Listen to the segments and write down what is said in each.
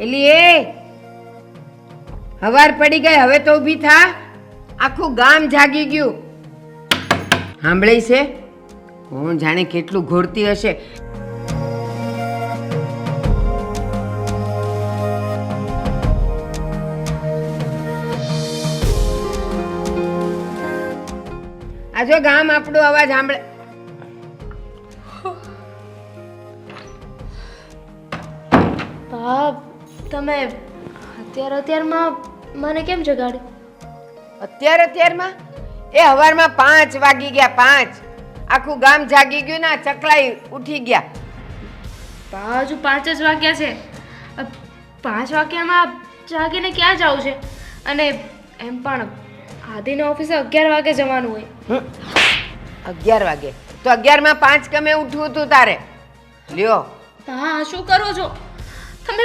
એલી એ હવાર પડી ગઈ, હવે તો ઊભી થા. આખું ગામ જાગી ગયું. સાંભળે છે? કોણ જાણે કેટલું ઘોડતી હશે. આ જો ગામ આપણો અવાજ સાંભળે. બાપ, તમે અત્યારમાં મને કેમ જગાડી? અત્યારમાં એ હવારમાં 5 વાગી ગયા. 5 આખું ગામ જાગી ગયું ને ચકલાઈ ઉઠી ગયા. હજુ 5 જ વાગ્યા છે. 5 વાગ્યામાં જાગીને ક્યાં જવું છે? અને એમ પણ આદિને ઓફિસે 11 વાગે જવાનું હોય. 11 વાગે તો 11 માં 5 કમે ઉઠવું હતું તારે. લ્યો. હા, શું કરો છો તમે?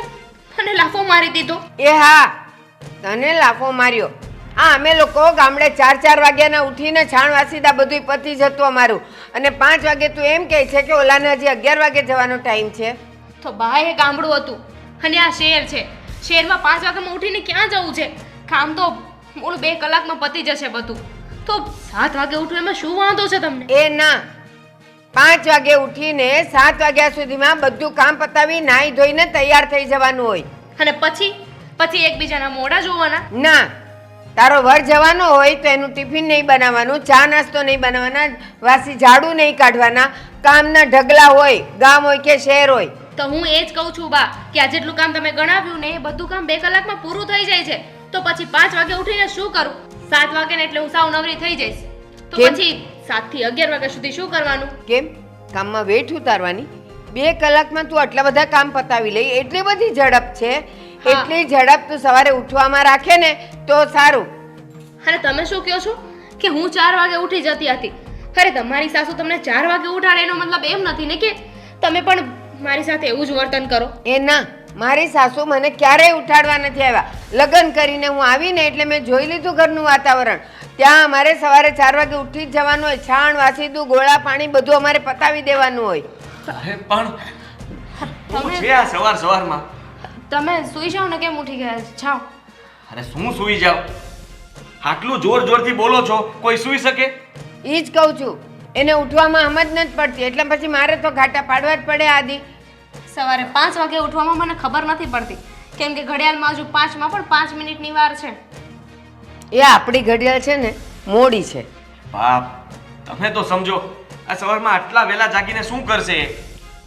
મને લાફો મારી દીધો. એ હા, તને લાફો માર્યો. હા, અમે લોકો ગામડે 4 વાગ્યાના ઉઠીને છાણ વાસીદા બધું પતી જતું અમારું, અને 5 વાગે તું એમ કહે છે કે ઓલાને હજી 11 વાગે જવાનો ટાઈમ છે. તો બા, એ ગામડું હતું અને આ શહેર છે. શહેરમાં 5 વાગ્યામાં ઉઠીને ક્યાં જવું છે? કામ તો મૂળ 2 કલાકમાં પતી જશે બધું. તો 7 વાગે ઉઠવું એમાં શું વાંધો છે તમને? એ ના, 5 વાગે ઉઠીને 7 વાગ્યા સુધીમાં બધું કામ પતાવી નાહી ધોઈને તૈયાર થઈ જવાનું હોય. અને પછી એકબીજાના મોઢા જોવાના? ના, તારો વર જવાનો હોય તો એનું ટિફિન નહીં બનાવવાનું, ચા નાસ્તો નહીં બનાવવાના, વાસી ઝાડુ નહીં કાઢવાના, કામના ઢગલા હોય, ગામ હોય કે શહેર હોય. તો હું એ જ કહું છું બા કે આ જેટલું કામ તમે ગણાવ્યું ને એ બધું કામ 2 કલાકમાં પૂરું થઈ જાય છે. તો પછી 5 વાગે ઉઠીને શું કરું? 7 વાગે ને એટલે હું સાવ નવરી થઈ જઈશ. તો પછી 7 થી 11 વાગ્યા સુધી શું કરવાનું? કેમ કામમાં વેઠ ઉતારવાની? 2 કલાકમાં તું આટલા બધા કામ પતાવી લઈ, એટલી બધી ઝડપ છે. એટલી ઝડપ તું સવારે ઉઠવામાં રાખે ને તો સારું. અને તમે શું કહો છો કે હું 4 વાગે ઉઠી જતી હતી? અરે, તમારી સાસુ તમને 4 વાગે ઉઠાડે એનો મતલબ એમ નથી ને કે તમે પણ મારી સાથે એવું જ વર્તન કરો. એ ના, મારી સાસુ મને ક્યારેય ઉઠાડવા નથી આવ્યા. લગ્ન કરીને હું આવીને એટલે મેં જોઈ લીધું ઘરનું વાતાવરણ. ત્યાં અમારે સવારે 4 વાગે ઉઠી જ જવાનું હોય. છાણ વાસીદું, ગોળા પાણી બધું અમારે પતાવી દેવાનું હોય. અરે પણ હું છે આ સવારમાં? તમે સૂઈ જાઓ ને, કેમ ઉઠી ગયા જાઓ? અરે શું સૂઈ જાવ? આટલું જોરથી બોલો છો, કોઈ સૂઈ શકે? ઈ જ કહું છું, એને ઉઠવામાં સમજ નથી પડતી, એટલે પછી મારે તો ઘાટા પાડવા જ પડે. આદિ સવારે 5 વાગે ઉઠવામાં મને ખબર નથી પડતી, કેમ કે ઘડિયાળમાં હજુ 5 પણ 5 મિનિટની વાર છે. એ આપણી ઘડિયાળ છે ને મોડી છે. બાપ, તમે તો સમજો, આ સવારમાં આટલા વહેલા જાગીને શું કરશે?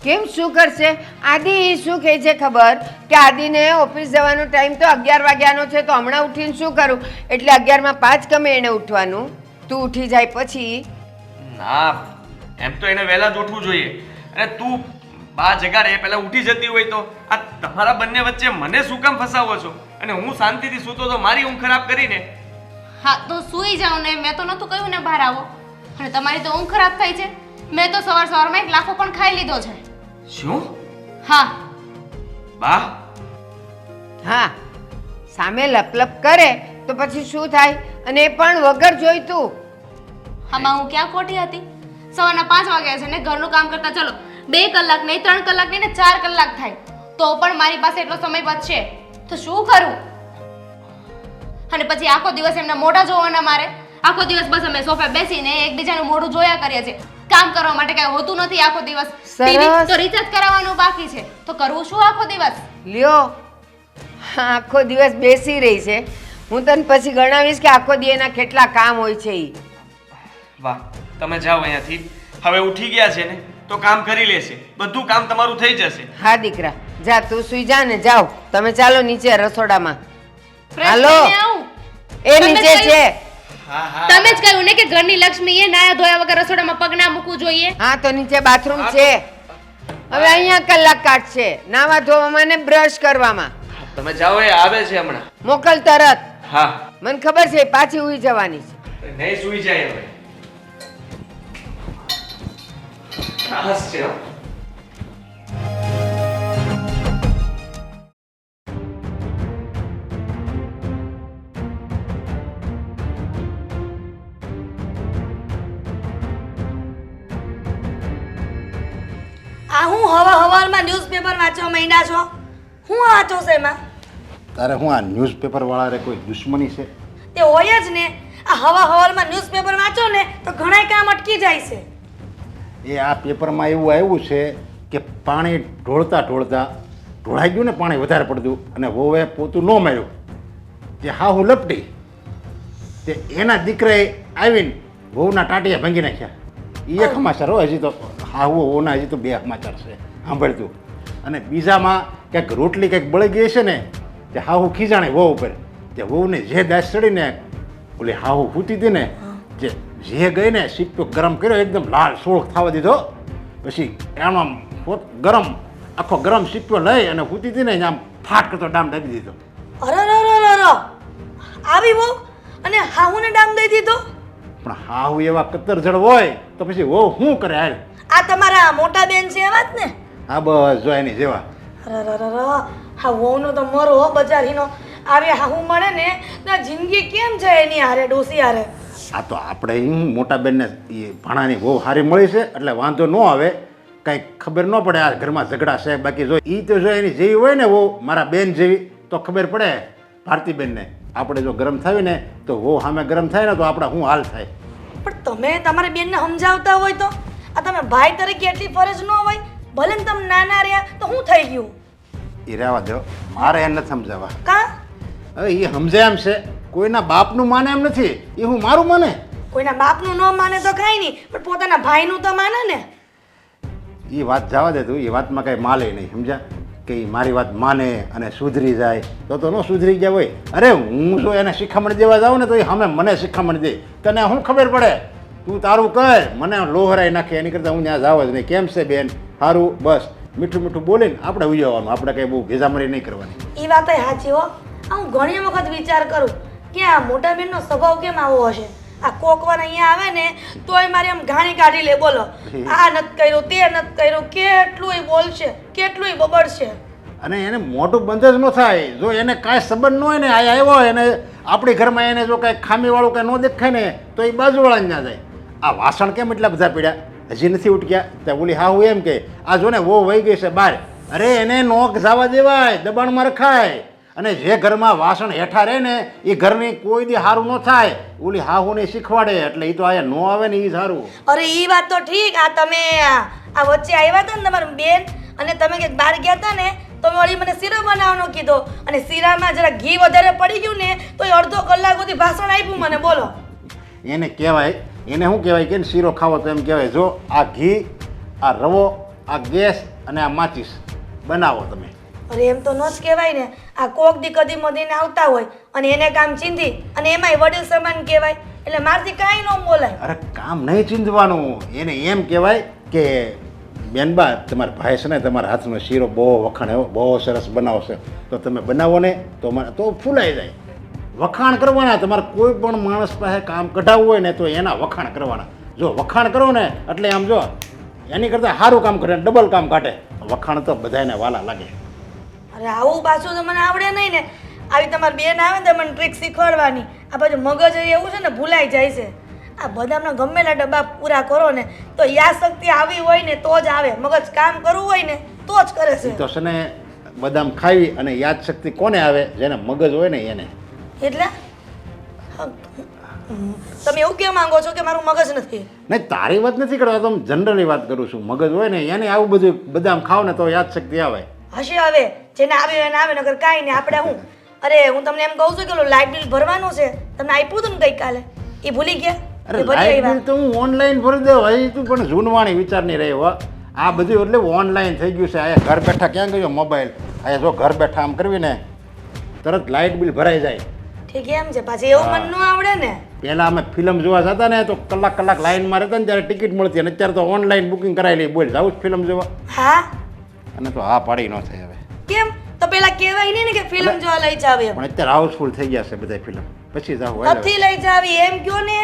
કેમ શું કરશે? આદિ શું કહે છે ખબર? કે આદિને ઓફિસ જવાનો ટાઈમ તો 11 વાગ્યાનો છે, તો હમણાં ઉઠીને શું કરું? એટલે 11 માં 5 કમે એને ઉઠવાનું. તું ઉઠી જાય પછી? ના, એમ તો એને વહેલા જ ઉઠવું જોઈએ. અને તું બા જગાડે પહેલા ઉઠી જતી હોય તો આ તમારા બંને વચ્ચે મને શું કામ ફસાવો છો? અને હું શાંતિથી સૂતો તો મારી ઊંઘ ખરાબ કરીને. હા, તો સૂઈ જાઓ ને. મેં તો નહોતું કહ્યું ને બહાર આવો. અને તમારી તો ઊંઘ ખરાબ થઈ છે. મેં તો સવારમાં એક લાફો પણ ખાઈ લીધો છે. શું? હા બા? હા, સામે લપલપ કરે તો પછી શું થાય? અને એ પણ વગર જોઈતું. આમાં હું ક્યાં ખોટી હતી? સવારના 5 વાગ્યા છે ને ઘરનું કામ કરતા ચલો 2 કલાક નહીં, 3 કલાક નહીં ને 4 કલાક થાય તો પણ મારી પાસે એટલો સમય બચશે તો શું કરું? અને પછી આખો દિવસ એમના મોઢા જોવાના મારે. આખો દિવસ બસ અમે સોફા બેસીને એકબીજાનું મોઢું જોયા કરીએ છીએ. કામ કરવા માટે કઈ હોતું નથી આખો દિવસ. ટીવી તો રિચાર્જ કરાવવાનું બાકી છે, તો કરવું શું આખો દિવસ? લ્યો, આખો દિવસ બેસી રહી છે. હું તને પછી ગણાવીશ કે આખો દી એના કેટલા કામ હોય છે. ઈ વાહ, તમે જાઓ અહીંયાથી. હવે ઉઠી ગયા છે ને તો કામ કરી લેશે. બધું કામ તમારું થઈ જશે. હા દીકરા, જા તું સુઈ જા ને. જાઓ તમે, ચાલો નીચે રસોડામાં. હાલો, એ નીચે છે. હા હા, તમે જ કહ્યું ને કે ઘરની લક્ષ્મી એ નાયા ધોયા વગર રસોડામાં પગ ના મૂકવું જોઈએ. હા, તો નીચે બાથરૂમ છે. હવે અહીંયા કલાક કાઢશે નાવા ધોવામાં ને બ્રશ કરવામાં. તમે જાઓ, એ આવે છે હમણાં. મોકલ તરત. હા, મને ખબર છે પાછી ઉઈ જવાની છે. નહીં સૂઈ જાય હવે. ખાસ છે હો. આ હું હવારમાં ન્યૂઝપેપર વાંચવા માંડ્યા છો? હું વાંચો છે એમાં? તારે હું આ ન્યૂઝપેપર વાળા રે કોઈ દુશ્મની છે? તે હોય જ ને. આ હવારમાં ન્યૂઝપેપર વાંચો ને તો ઘણાય કામ અટકી જાય છે. એ આ પેપરમાં એવું આવ્યું છે કે પાણી ઢોળતા ઢોળાઈ ગયું ને પાણી વધારે પડતું અને વહુએ પોતું ન માર્યું તે હા હું લપટી તે એના દીકરાએ આવીને વહુના ટાંટિયા ભાંગી નાખ્યા. એ એક સમાચાર હો, હજી તો હા વહુના હજી તો 2 સમાચાર છે સાંભળતું. અને બીજામાં ક્યાંક રોટલી કંઈક બળી ગઈ છે ને તે હાહુ ખીજાણે વહુ ઉપર. તે વહુને જે દાસ ચડીને ઓલી હાહુ ફૂટી હતી ને જે ગઈ ને સીપો ગરમ કર્યો, એકદમ લાલ સોળ થવા દીધો. પછી આમાં ગરમ આખો ગરમ સીપો લઈ અને ફૂટી હતી ને આમ ફાટ કરતો ડામ દાબી દીધો. અરે આવી બહુ અને હાહુને ડામ દઈ દીધો. પણ હાહુ એવા કતરજળ હોય તો પછી વહુ શું કરે? હાલ આ તમારા મોટા બેન છે એવા જ ને? હા બસ જો એની જેવા. અરે હા વહુનો તો મરો હો બજારીનો. આવે હાહુ મળે ને તો જિંદગી કેમ જાય એની હારે ડોસી હારે? આ તો આપણે મોટા બેનને એ ભાણાની બહુ સારી મળી છે એટલે વાંધો ન આવે, કંઈક ખબર ન પડે આ ઘરમાં ઝઘડા છે. બાકી જો એ તો જો એની જેવી હોય ને વહુ મારા બેન જેવી તો ખબર પડે ભારતીબેનને. આપણે જો ગરમ થાય ને તો વહુ સામે ગરમ થાય ને તો આપણે શું હાલ થાય. પણ તમે તમારી બેનને સમજાવતા હોય તો આ તમે ભાઈ તરીકે એટલી ફરજ ન હોય? ભલે ને તમે નાના રહ્યા તો શું થઈ ગયું? એ રહેવા દો, મારે એને નથી સમજાવવા. કા? હવે એ સમજે એમ છે, કોઈના બાપનું માને એમ નથી. એ હું મારું માને? કોઈના બાપનું ન માને તો કાંઈ નહીં, પણ પોતાના ભાઈનું તો માને ને. એ વાત જવા દે તું, એ વાતમાં કાંઈ માલે નહીં, સમજ્યા? કે એ મારી વાત માને અને સુધરી જાય તો ન સુધરી ગયા હોય. અરે હું જો એને શિખામણ દેવા જાઉં ને તો એ સામે મને શિખામણ દે. તને શું ખબર પડે? તું તારું કર, મને લોહરાઈ નાખે. એની કરતાં હું ત્યાં જાવ જ નહીં. કેમ છે બેન? સારું, બસ મીઠું મીઠું બોલીને આપણે ઉજવવાનું. આપણે કંઈ બહુ ભેજામરી નહીં કરવાની. એ વાત સાચી હો. હું ઘણી વખત વિચાર કરું કે આ મોટા બેનનો સ્વભાવ કેમ આવો હશે. આ કોકવાર અહીંયા આવે ને તોય મારી આમ ઘાણી કાઢી લે. બોલો આ નથી કર્યું, તે નથી કર્યું, કેટલું બોલશે, કેટલું બબડશે. અને એને મોટું બંધ જ ન થાય. જો એને કાંઈ સંબંધ ન હોય ને આ આવ્યો એને આપણી ઘરમાં એને જો કાંઈ ખામીવાળું કાંઈ ન દેખાય ને તો એ બાજુવાળાને ના જાય. આ વાસણ કેમ એટલા બધા પીડ્યા હજી નથી ઉટક્યા? ત્યાં ઓલી હાહુ એમ કે આ જો ને વો વહી ગઈ છે બહાર. અરે એને નોક જવા દેવાય, દબાણમાં રખાય. અને જે ઘરમાં વાસણ હેઠા રહે ને એ ઘરની કોઈ દી સારું ન થાય. ઓલી હાહુને શીખવાડે એટલે એ તો આયા ન આવે ને એ સારું. અરે એ વાત તો ઠીક. આ તમે આ વચ્ચે આવ્યા હતા ને તમારા બેન અને તમે ક્યાંક બહાર ગયા હતા ને તો વળી મને શીરો બનાવવાનો કીધો અને શીરામાં જરા ઘી વધારે પડી ગયું ને તો એ અડધો કલાક સુધી ભાષણ આપ્યું મને. બોલો એને કહેવાય, એને શું કહેવાય કે શીરો ખાવો તો એમ કહેવાય જો આ ઘી, આ રવો, આ ગેસ અને આ માચીસ બનાવો તમે. અરે એમ તો ન જ કહેવાય ને. આ કોક દી કદી મદીને આવતા હોય અને એને કામ ચીંધી અને એમાંય વડીલ સમાન કહેવાય એટલે મારથી કાંઈ ન બોલાય. અરે કામ નહીં ચીંધવાનું. એને એમ કહેવાય કે બેનબા તમારા ભાઈ છે ને તમારા હાથનો શીરો બહુ વખાણ બહુ સરસ બનાવશે તો તમે બનાવો ને તો મને તો ફૂલાઈ જાય. વખાણ કરવાના. તમારે કોઈ પણ માણસ પાસે કામ કઢાવવું હોય ને તો એના વખાણ કરવાના. જો વખાણ કરો ને એટલે આમ જો એની કરતાં સારું કામ કરે, ડબલ કામ કાઢે. વખાણ તો બધાને વાલા લાગે. અરે આવું પાછું તો મને આવડે નહીં ને. આવી તમારી બેન આવે ને તો મને ટ્રીક શીખવાડવાની. આ બાજુ મગજ એવું છે ને ભૂલાઈ જાય છે. આ બદામના ગમેલા ડબ્બા પૂરા કરો ને તો યાદ શક્તિ આવી હોય ને તો જ આવે. મગજ કામ કરવું હોય ને તો જ કરે છે. તો છે ને બદામ ખાવી અને યાદ શક્તિ કોને આવે? જેને મગજ હોય ને એને. એટલે તમે એવું કહેવા માંગો છો કે મારું મગજ નથી? નહીં, તારી વાત નથી કરતા, તો જનરલી વાત કરું છું. મગજ હોય ને એને આવું બધું બદામ ખાવ ને તો યાદ શક્તિ આવે. હશે હવે જેને આવ્યો એને આવે નકર કાંઈ નહીં. આપણે હું અરે હું તમને એમ કહું છું કે લાઇટ બિલ ભરવાનું છે, તમને આપ્યું હતું ને ગઈકાલે, એ ભૂલી ગયા? અરે લાઇટ બિલ તો હું ઓનલાઈન ભરી દઉં. હજી તું પણ જૂનવાણી વિચાર નહીં રહ્યો. આ બધું એટલે ઓનલાઈન થઈ ગયું છે. અહીંયા ઘર બેઠા ક્યાં ગયો મોબાઈલ? અહીંયા જો ઘર બેઠા આમ કરવી ને તરત લાઇટ બિલ ભરાઈ જાય. ઠીક એમ છે. પાછી એવું મન ન આવડે ને. પહેલાં અમે ફિલ્મ જોવા જતા ને તો કલાક લાઈનમાં રહેતા ને ત્યારે ટિકિટ મળતી અને અત્યારે તો ઓનલાઈન બુકિંગ કરાવી લઈ. બોલ જાઉં જ ફિલ્મ જોવા? હા. અને તો હા પાડી ન થાય હવે. કેમ? તો પેલા કહેવાય નહીં ને કે ફિલ્મ જોવા લઈ જાવ એમ. પણ અત્યારે હાઉસફુલ થઈ ગયા છે બધા ફિલ્મ. પછી જાવ નથી લઈ જાવી એમ કયો ને.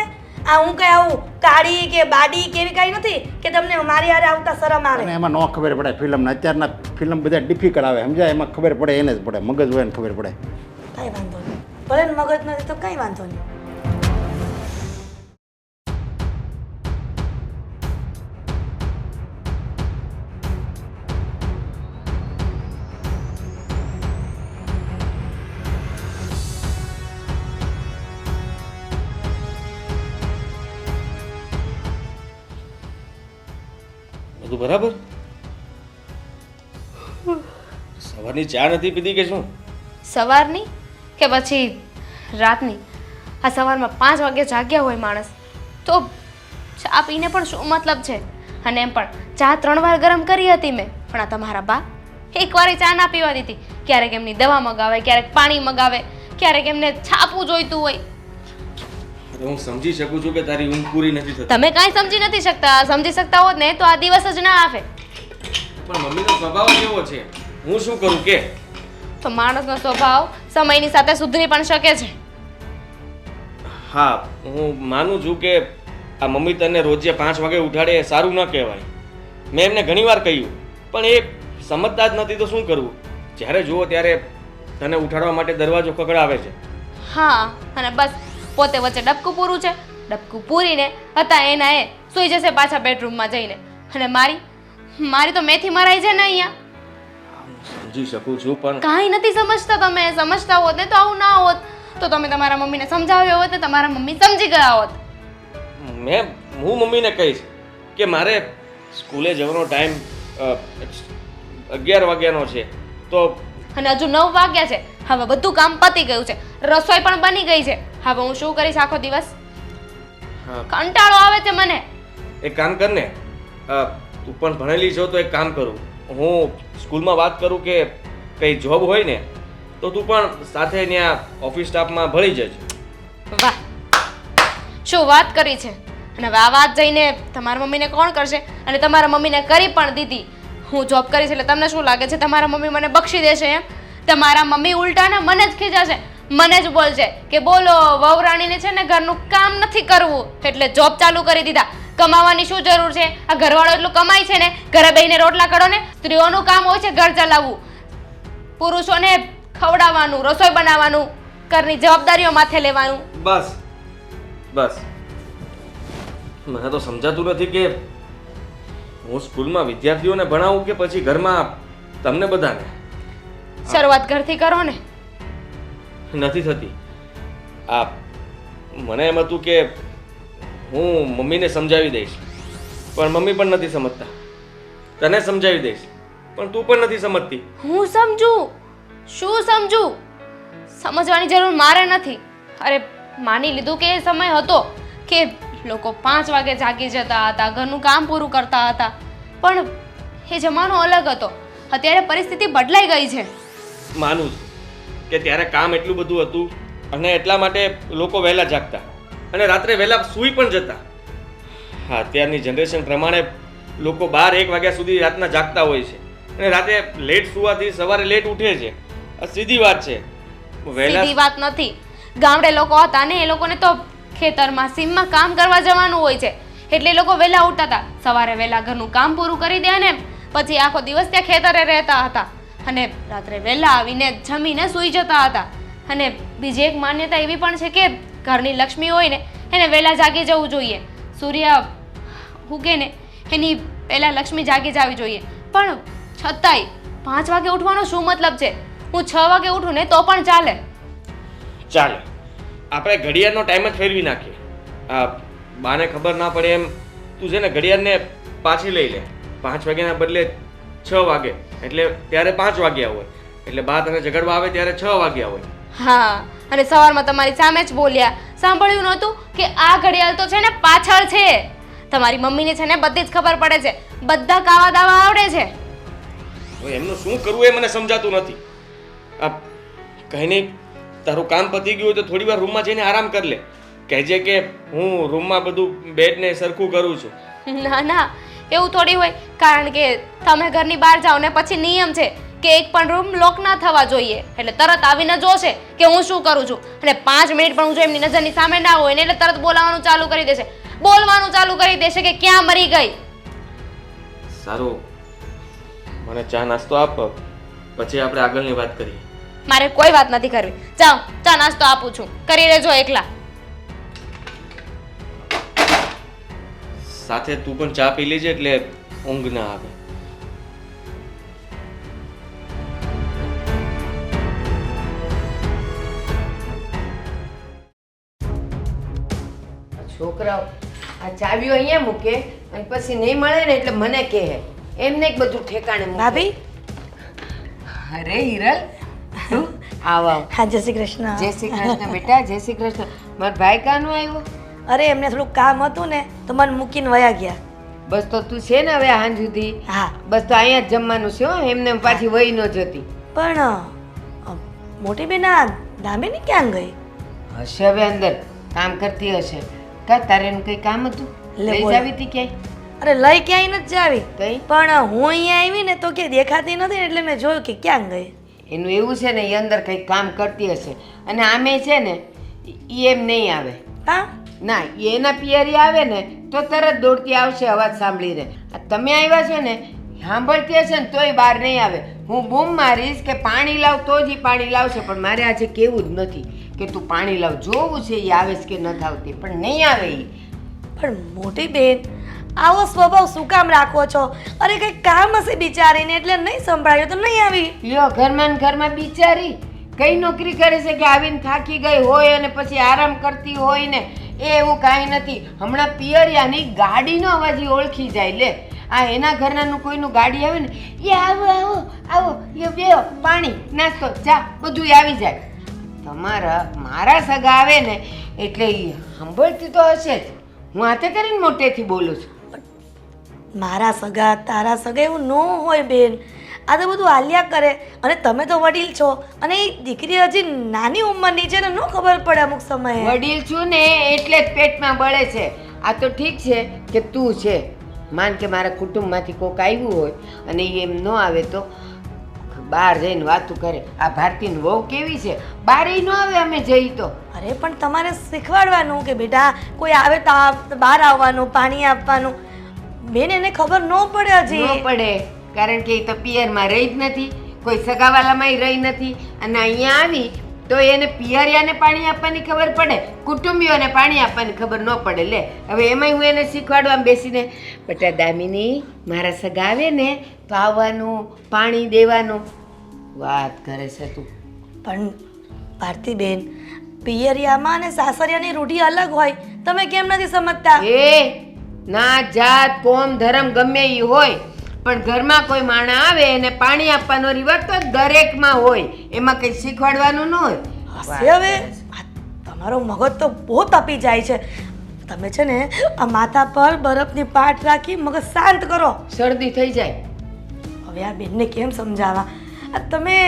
આ હું કઈ આવું કાળી કે બાડી કે એવી કઈ નથી કે તમને મારી હારે આવતા શરમ આવે. અને એમાં ન ખબર પડે ફિલ્મ. અત્યારના ફિલ્મ બધા ડિફિકલ્ટ આવે, સમજાય? એમાં ખબર પડે એને જ પડે. મગજ હોય ને ખબર પડે. કઈ વાંધો નહીં. ભલે ને મગજ નથી તો કઈ વાંધો નહીં. બરાબર? સવારની ચા નથી પીધી કે શું? સવારની કે પછી રાતની? આ સવારમાં 5 વાગે જાગ્યા હોય માણસ તો ચા પીને પણ શું મતલબ છે? અને એમ પણ ચા 3 વાર ગરમ કરી હતી મેં, પણ આ તમારા બા એકવાર ચા ના પીવા દીધી. ક્યારેક એમની દવા મગાવે, ક્યારેક પાણી મગાવે, ક્યારેક એમને છાપવું જોઈતું હોય. અરે હું સમજી શકું છું કે તારી ઊંઘ પૂરી નથી થતી, તમે કાંઈ સમજી નથી શકતા. સમજી શકતા હોત ને તો આ દિવસ જ ના આવે. પણ મમ્મીનો સ્વભાવ કેવો છે? હું શું કરું કે? તો માણસનો સ્વભાવ સમયની સાથે સુધરી પણ શકે છે. હા, હું માનું છું કે આ મમ્મી તને રોજે 5 વાગે ઉઠાડે એ સારું ન કહેવાય. મેં એમને ઘણીવાર કહ્યું, પણ એ સમજતા જ નથી તો શું કરવું? જ્યારે જુઓ ત્યારે તને ઉઠાડવા માટે દરવાજો ખખડાવે છે. હા, અને બસ પોતે વચ્ચે ડબકું પૂરું છે. ડબકું પૂરીને હતા એના એ સૂઈ જશે પાછા બેડરૂમમાં જઈને. અને મારી તો મેથી મરાઈ છે ને અહીંયા. સમજી શકું છું પણ કાંઈ નથી સમજતા તમે. સમજતા હોત ને તો આવું ના હોત. તો તમે તમારા મમ્મીને સમજાવ્યો હોત ને તમારા મમ્મી સમજી ગયા હોત. હું મમ્મીને કહીશ કે મારે સ્કૂલે જવાનો ટાઈમ 11 વાગ્યાનો છે તો અને હજુ 9 વાગ્યા છે. હવે બધું કામ પતી ગયું છે. રસોઈ પણ બની ગઈ છે. હવે હું શું કરીશ આખો દિવસ? હા, કંટાળો આવે છે મને. એક કામ કર ને, તું પણ ભણેલી છો તો એક કામ કરું, હું સ્કૂલમાં વાત કરું કે કઈ જોબ હોય ને તો તું પણ સાથે ત્યાં ઓફિસ સ્ટાફમાં ભળી જજે. વાહ, શું વાત કરી છે! અને હવે આ વાત જઈને તમારા મમ્મીને કોણ કરશે? અને તમારા મમ્મીને કરી પણ દીધી. હું જોબ કરીશ એટલે તમને શું લાગે છે તમારા મમ્મી મને બક્ષી દેશે એમ? તમારા મમ્મી ઉલટાને મને જ ખીજાશે, મને જ બોલશે કે બોલો વહુરાણીને છે ને ઘરનું કામ નથી કરવું એટલે જોબ ચાલુ કરી દીધા. કમાવાની શું જરૂર છે? આ ઘરવાળો એટલું કમાય છે ને, ઘરે બેહીને રોટલા કરો ને. સ્ત્રીઓનું કામ હોય છે ઘર ચલાવવું, પુરુષોને ખવડાવવાનું, રસોઈ બનાવવાનું, ઘરની જવાબદારીઓ માથે લેવાનું. બસ બસ, મને તો સમજાતું નથી કે હું સ્કૂલમાં વિદ્યાર્થીઓને ભણાવું કે પછી ઘરમાં તમને બધાને. શરૂઆત ઘરથી કરો ને. નથી થતી. આ મને એમ હતું કે હું મમ્મીને સમજાવી દઈશ, પણ મમ્મી પણ નથી સમજતા. તને સમજાવી દઈશ, પણ તું પણ નથી સમજતી. હું સમજું. શું સમજું? સમજવાની જરૂર મારે નથી. અરે માની લીધું કે એ સમય હતો કે લોકો 5 વાગે જાગી જતા હતા, ઘરનું કામ પૂરું કરતા હતા, પણ એ જમાનો અલગ હતો. અત્યારે પરિસ્થિતિ બદલાઈ ગઈ છે. માનું છું કે ત્યારે કામ એટલું બધું હતું અને એટલા માટે લોકો વહેલા જાગતા અને રાત્રે વહેલા સૂઈ પણ જતા. હા, અત્યારની જનરેશન પ્રમાણે લોકો 12-1 વાગ્યા સુધી રાતના જાગતા હોય છે અને રાતે લેટ સુવાથી સવારે લેટ ઉઠે છે. આ સીધી વાત છે. સીધી વાત નથી. ગામડે લોકો હતા ને એ લોકોને તો ખેતરમાં સીમમાં કામ કરવા જવાનું હોય છે એટલે એ લોકો વહેલા ઉઠતા હતા. સવારે વહેલા ઘરનું કામ પૂરું કરી દે ને પછી આખો દિવસ ત્યાં ખેતરે રહેતા હતા અને રાત્રે વહેલા આવીને જમીને સૂઈ જતા હતા. અને બીજી એક માન્યતા એવી પણ છે કે ઘરની લક્ષ્મી હોય ને એને વહેલા જાગી જવું જોઈએ. સૂર્ય ઉગે ને એની પહેલા લક્ષ્મી જાગી જવી જોઈએ. પણ છતાંય 5 વાગે ઉઠવાનો શું મતલબ છે? હું 6 વાગે ઉઠું ને તો પણ ચાલે. ચાલે, આપણે ઘડિયાળનો ટાઈમ જ ફેરવી નાખીએ. આ બાને ખબર ના પડે એમ તું છે ને ઘડિયાળને પાછી લઈ લે. 5 વાગ્યાના બદલે 6 વાગે એટલે ત્યારે 5 વાગ્યા હોય એટલે બા તને જગાડવા આવે ત્યારે 6 વાગ્યા હોય. હા, અને સવારમાં તમારી સામે જ બોલ્યા. સાંભળ્યું નહોતું કે આ ઘડિયાળ તો છે ને પાછળ છે. તમારી મમ્મીને છે ને બધી જ ખબર પડે છે, બધા કાવા દાવા આવડે છે. હવે એમનું શું કરવું એ મને સમજાતું નથી. આ કંઈ નહીં, તારું કામ પતી ગયું હોય તો થોડી વાર રૂમમાં જઈને આરામ કરી લે. કહેજે કે હું રૂમમાં બધું બેડને સરખું કરું છું. ના ના, એવું થોડી હોય. કારણ કે તમે ઘરની બહાર જાઓ ને પછી નિયમ છે કે એક પણ રૂમ લોક ના થવા જોઈએ એટલે તરત આવીને જોશે કે હું શું કરું છું. અને 5 મિનિટ પણ હું જો એમની નજરની સામે ના હોય ને એટલે તરત બોલાવવાનું ચાલુ કરી દેશે, બોલવાનું ચાલુ કરી દેશે કે ક્યાં મરી ગઈ. સારું, મને ચા નાસ્તો આપ, પછી આપણે આગળની વાત કરીએ. મારે કોઈ વાત નથી કરવી. જાઓ, ચા નાસ્તો આપું છું, કરી લેજો એકલા. સાથે તું પણ ચા પી લેજે એટલે ઊંઘ ના આવે. છોકરાઓ આ ચાવીઓ અહીંયા મૂકે અને પછી નહીં મળે ને એટલે મને કહે એમને જ બધું ઠેકાણે મૂકે. ભાભી અરે હિરલ તું આવ આવ. હા જય શ્રી કૃષ્ણ. જય શ્રી કૃષ્ણ બેટા, જય શ્રી કૃષ્ણ. મારો ભાઈ કાનો આવ્યો? અરે એમને થોડું કામ હતું ને તો મને મૂકીને વયા ગયા. બસ તો તું છે ને હવે હાંજ સુધી? હા બસ તો અહીંયા જ જમવાનું છે હો, એમને એમ પાછી વહી ન જતી. પણ મોટી બેન આ દામિની ક્યાં ગઈ? હશે હવે અંદર કામ કરતી હશે. કા તારે એનું કઈ કામ હતું? લે લઈ બોલ. જાવી હતી ક્યાંય? અરે લઈ ક્યાંય નથી જાવી કઈ? પણ હું અહીંયા આવી ને તો કે દેખાતી નથી એટલે મેં જોયું કે ક્યાં ગઈ. એનું એવું છે ને એ અંદર કંઈક કામ કરતી હશે. અને આમે છે ને એ એમ નહીં આવે. હા ના ઈ એના પિયરી આવે ને તો તરત દોડતી આવશે અવાજ સાંભળીને. આ તમે આવ્યા છો ને સાંભળતી હશે ને તોય બહાર નહીં આવે. હું બૂમ મારીશ કે પાણી લાવ તો જ ઈ પાણી લાવશે, પણ મારે આજે કેવું જ નથી કે તું પાણી લાવ. જોવું છે એ આવે છે કે નથી આવતી, પણ નહીં આવે ઈ. પણ મોટી બેન આવો સ્વભાવ શું કામ રાખો છો? અરે કંઈક કામ હશે બિચારીને એટલે નહીં સંભળાયું તો નહીં આવી. લ્યો ઘરમાં ને ઘરમાં બિચારી કઈ નોકરી કરે છે કે આવીને થાકી ગઈ હોય અને પછી આરામ કરતી હોય ને? એ એવું કાંઈ નથી. હમણાં પિયરિયાની ગાડીનો અવાજ ઈ ઓળખી જાય. લે આ એના ઘરનાનું કોઈનું ગાડી આવે ને એ આવો આવો આવો એ બેહો પાણી નાસ્તો ચા બધું આવી જાય. તમારા મારા સગા આવે ને એટલે ઈ સાંભળતી તો હશે જ. હું હાથે કરીને મોટેથી બોલું છું. મારા સગા તારા સગા એવું ન હોય બેન. આ તો બધું હાલ્યા કરે અને તમે તો વડીલ છો અને એ દીકરી હજી નાની ઉંમરની છે ને ન ખબર પડે અમુક સમયે. વડીલ છું ને એટલે જ પેટમાં બળે છે. આ તો ઠીક છે કે તું છે, માન કે મારા કુટુંબમાંથી કોક આવ્યું હોય અને ઈ એમ ન આવે તો બહાર જઈને વાતું કરે. આ ભારતીની વહુ કેવી છે, બહાર ન આવે અમે જઈ તો. અરે પણ તમારે શીખવાડવાનું કે બેટા કોઈ આવે તો બહાર આવવાનું પાણી આપવાનું. બેન એને ખબર ન પડે ન હજી. પડે કારણ કે એ તો પિયરમાં રહી જ નથી, કોઈ સગાવાલામાંય રહી નથી. અને અહીંયા આવી તો એને પિયરિયાને પાણી આપવાની ખબર પડે, કુટુંબીઓને પાણી આપવાની ખબર ન પડે. લે હવે એમાંય હું એને શીખવાડવા બેસીને બેટા દામિની મારા સગા આવે ને તો આવવાનું પાણી દેવાનું વાત કરે છે તું. પણ ભારતીબેન પિયરિયામાં અને સાસરિયાની રૂઢી અલગ હોય. તમે કેમ નથી સમજતા? એ ના જાત કોમ ધર્મ ગમે એ હોય પણ ઘરમાં કોઈ માણા આવે એને પાણી આપવાનો રિવાજ તો દરેકમાં હોય. એમાં કંઈ શીખવાડવાનું ન હોય. હશે હવે આ તમારો મગજ તો બહુ તપી જાય છે. તમે છે ને આ માથા પર બરફની પાટ રાખી મગજ શાંત કરો. શરદી થઈ જાય. હવે આ બેનને કેમ સમજાવવા? આ તમે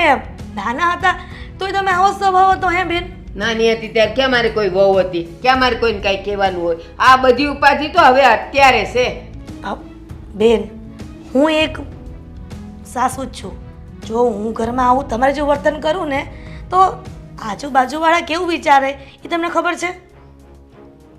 નાના હતા તોય તમે આવો સ્વભાવ હતો હે બેન? નાની હતી ત્યારે ક્યાં મારે કોઈ વહુ હતી, ક્યાં મારે કોઈને કાંઈ કહેવાનું હોય. આ બધી ઉપાધિ તો હવે અત્યારે છે. બેન હું એક સાસુ જ છું. જો હું ઘરમાં આવું તમારે જો વર્તન કરું ને તો આજુબાજુવાળા કેવું વિચારે એ તમને ખબર છે?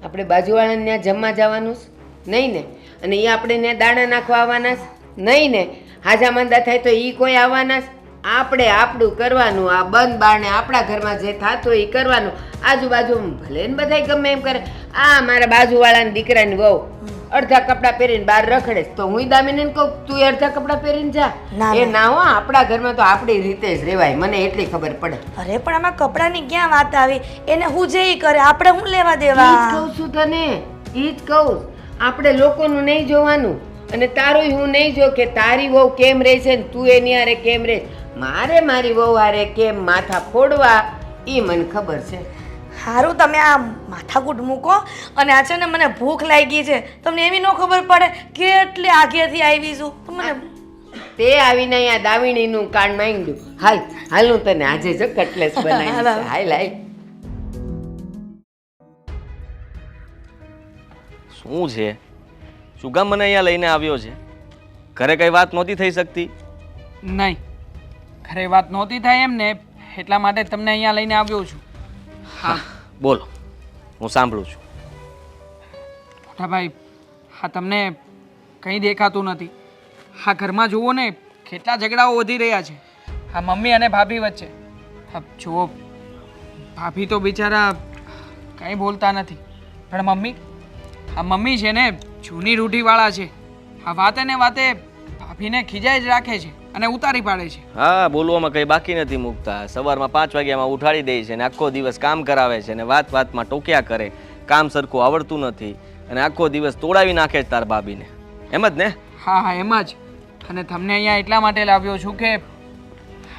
આપણે બાજુવાળાને ત્યાં જમવા જવાનું છે નહીં ને? અને એ આપણે ત્યાં દાણા નાખવા આવવાના છે નહીં ને? હાજા માંદા થાય તો એ કોઈ આવવાના છે? આપણે આપણું કરવાનું. આ બંધ બારણે આપણા ઘરમાં જે થતું હોય એ કરવાનું. આજુબાજુ ભલે ને બધાય ગમે એમ કરે. આ મારા બાજુવાળાની દીકરાની વહુ અડધા કપડાં પહેરીને બહાર રખડે તો હું દામિનીને કહું તું અડધા કપડાં પહેરીને જા. ના, એ ના હો, આપણા ઘરમાં તો આપણી રીતે જ રહેવાય. મને એટલી ખબર પડે. અરે પણ આમાં કપડાની ક્યાં વાત આવી? એને હું જે ઈ કરે આપણે હું લેવા ઈ જ દેવા? કહું છું તને, ઈ જ કહું. આપણે લોકોનું નહીં જોવાનું અને તારું હું નહીં જો કે તારી વહુ કેમ રહે છે ને તું એની હારે કેમ રહે. મારે મારી વહુ હારે કેમ માથા ફોડવા એ મને ખબર છે. સારું તમે આ માથાકૂટ મૂકો અને આ છે ને મને ભૂખ લાગી છે. તમને એવી ન ખબર પડે કેટલે આગેથી આવી છું તો મને તે આવીને અહીંયા દાવીણીનું કાન માંગ્યું. હાલ હાલ હું તને આજે જો કટલેસ બનાવી છે. હાલ હાલ. શું છે? શું કામ મને અહીંયા લઈને આવ્યો છે? ઘરે કઈ વાત નહોતી થઈ શકતી? નહીં, ખરે વાત નહોતી થાય એમ ને એટલા માટે તમને અહીંયા લઈને આવ્યો છું. હા બોલો, હું સાંભળું છું. મોટા ભાઈ, હા તમને કંઈ દેખાતું નથી. હા ઘરમાં જુઓ ને કેટલા ઝઘડાઓ વધી રહ્યા છે હા મમ્મી અને ભાભી વચ્ચે. હા જુઓ, ભાભી તો બિચારા કંઈ બોલતા નથી, પણ મમ્મી, હા મમ્મી છે ને જૂની રૂઢીવાળા છે. હા વાતે ને વાતે ભાભીને ખીજાઈ જ રાખે છે અને ઉતારી પાડે છે. હા, બોલવામાં કંઈ બાકી નથી મૂકતા. સવારમાં 5 વાગ્યામાં ઉઠાડી દે છે અને આખો દિવસ કામ કરાવે છે અને વાત વાતમાં ટોક્યા કરે. કામ સરખું આવડતું નથી અને આખો દિવસ તોડાવી નાખે છે તાર ભાભીને. એમ જ ને? હા હા એમ જ. અને તમને અહીંયા એટલા માટે લાવ્યો છું કે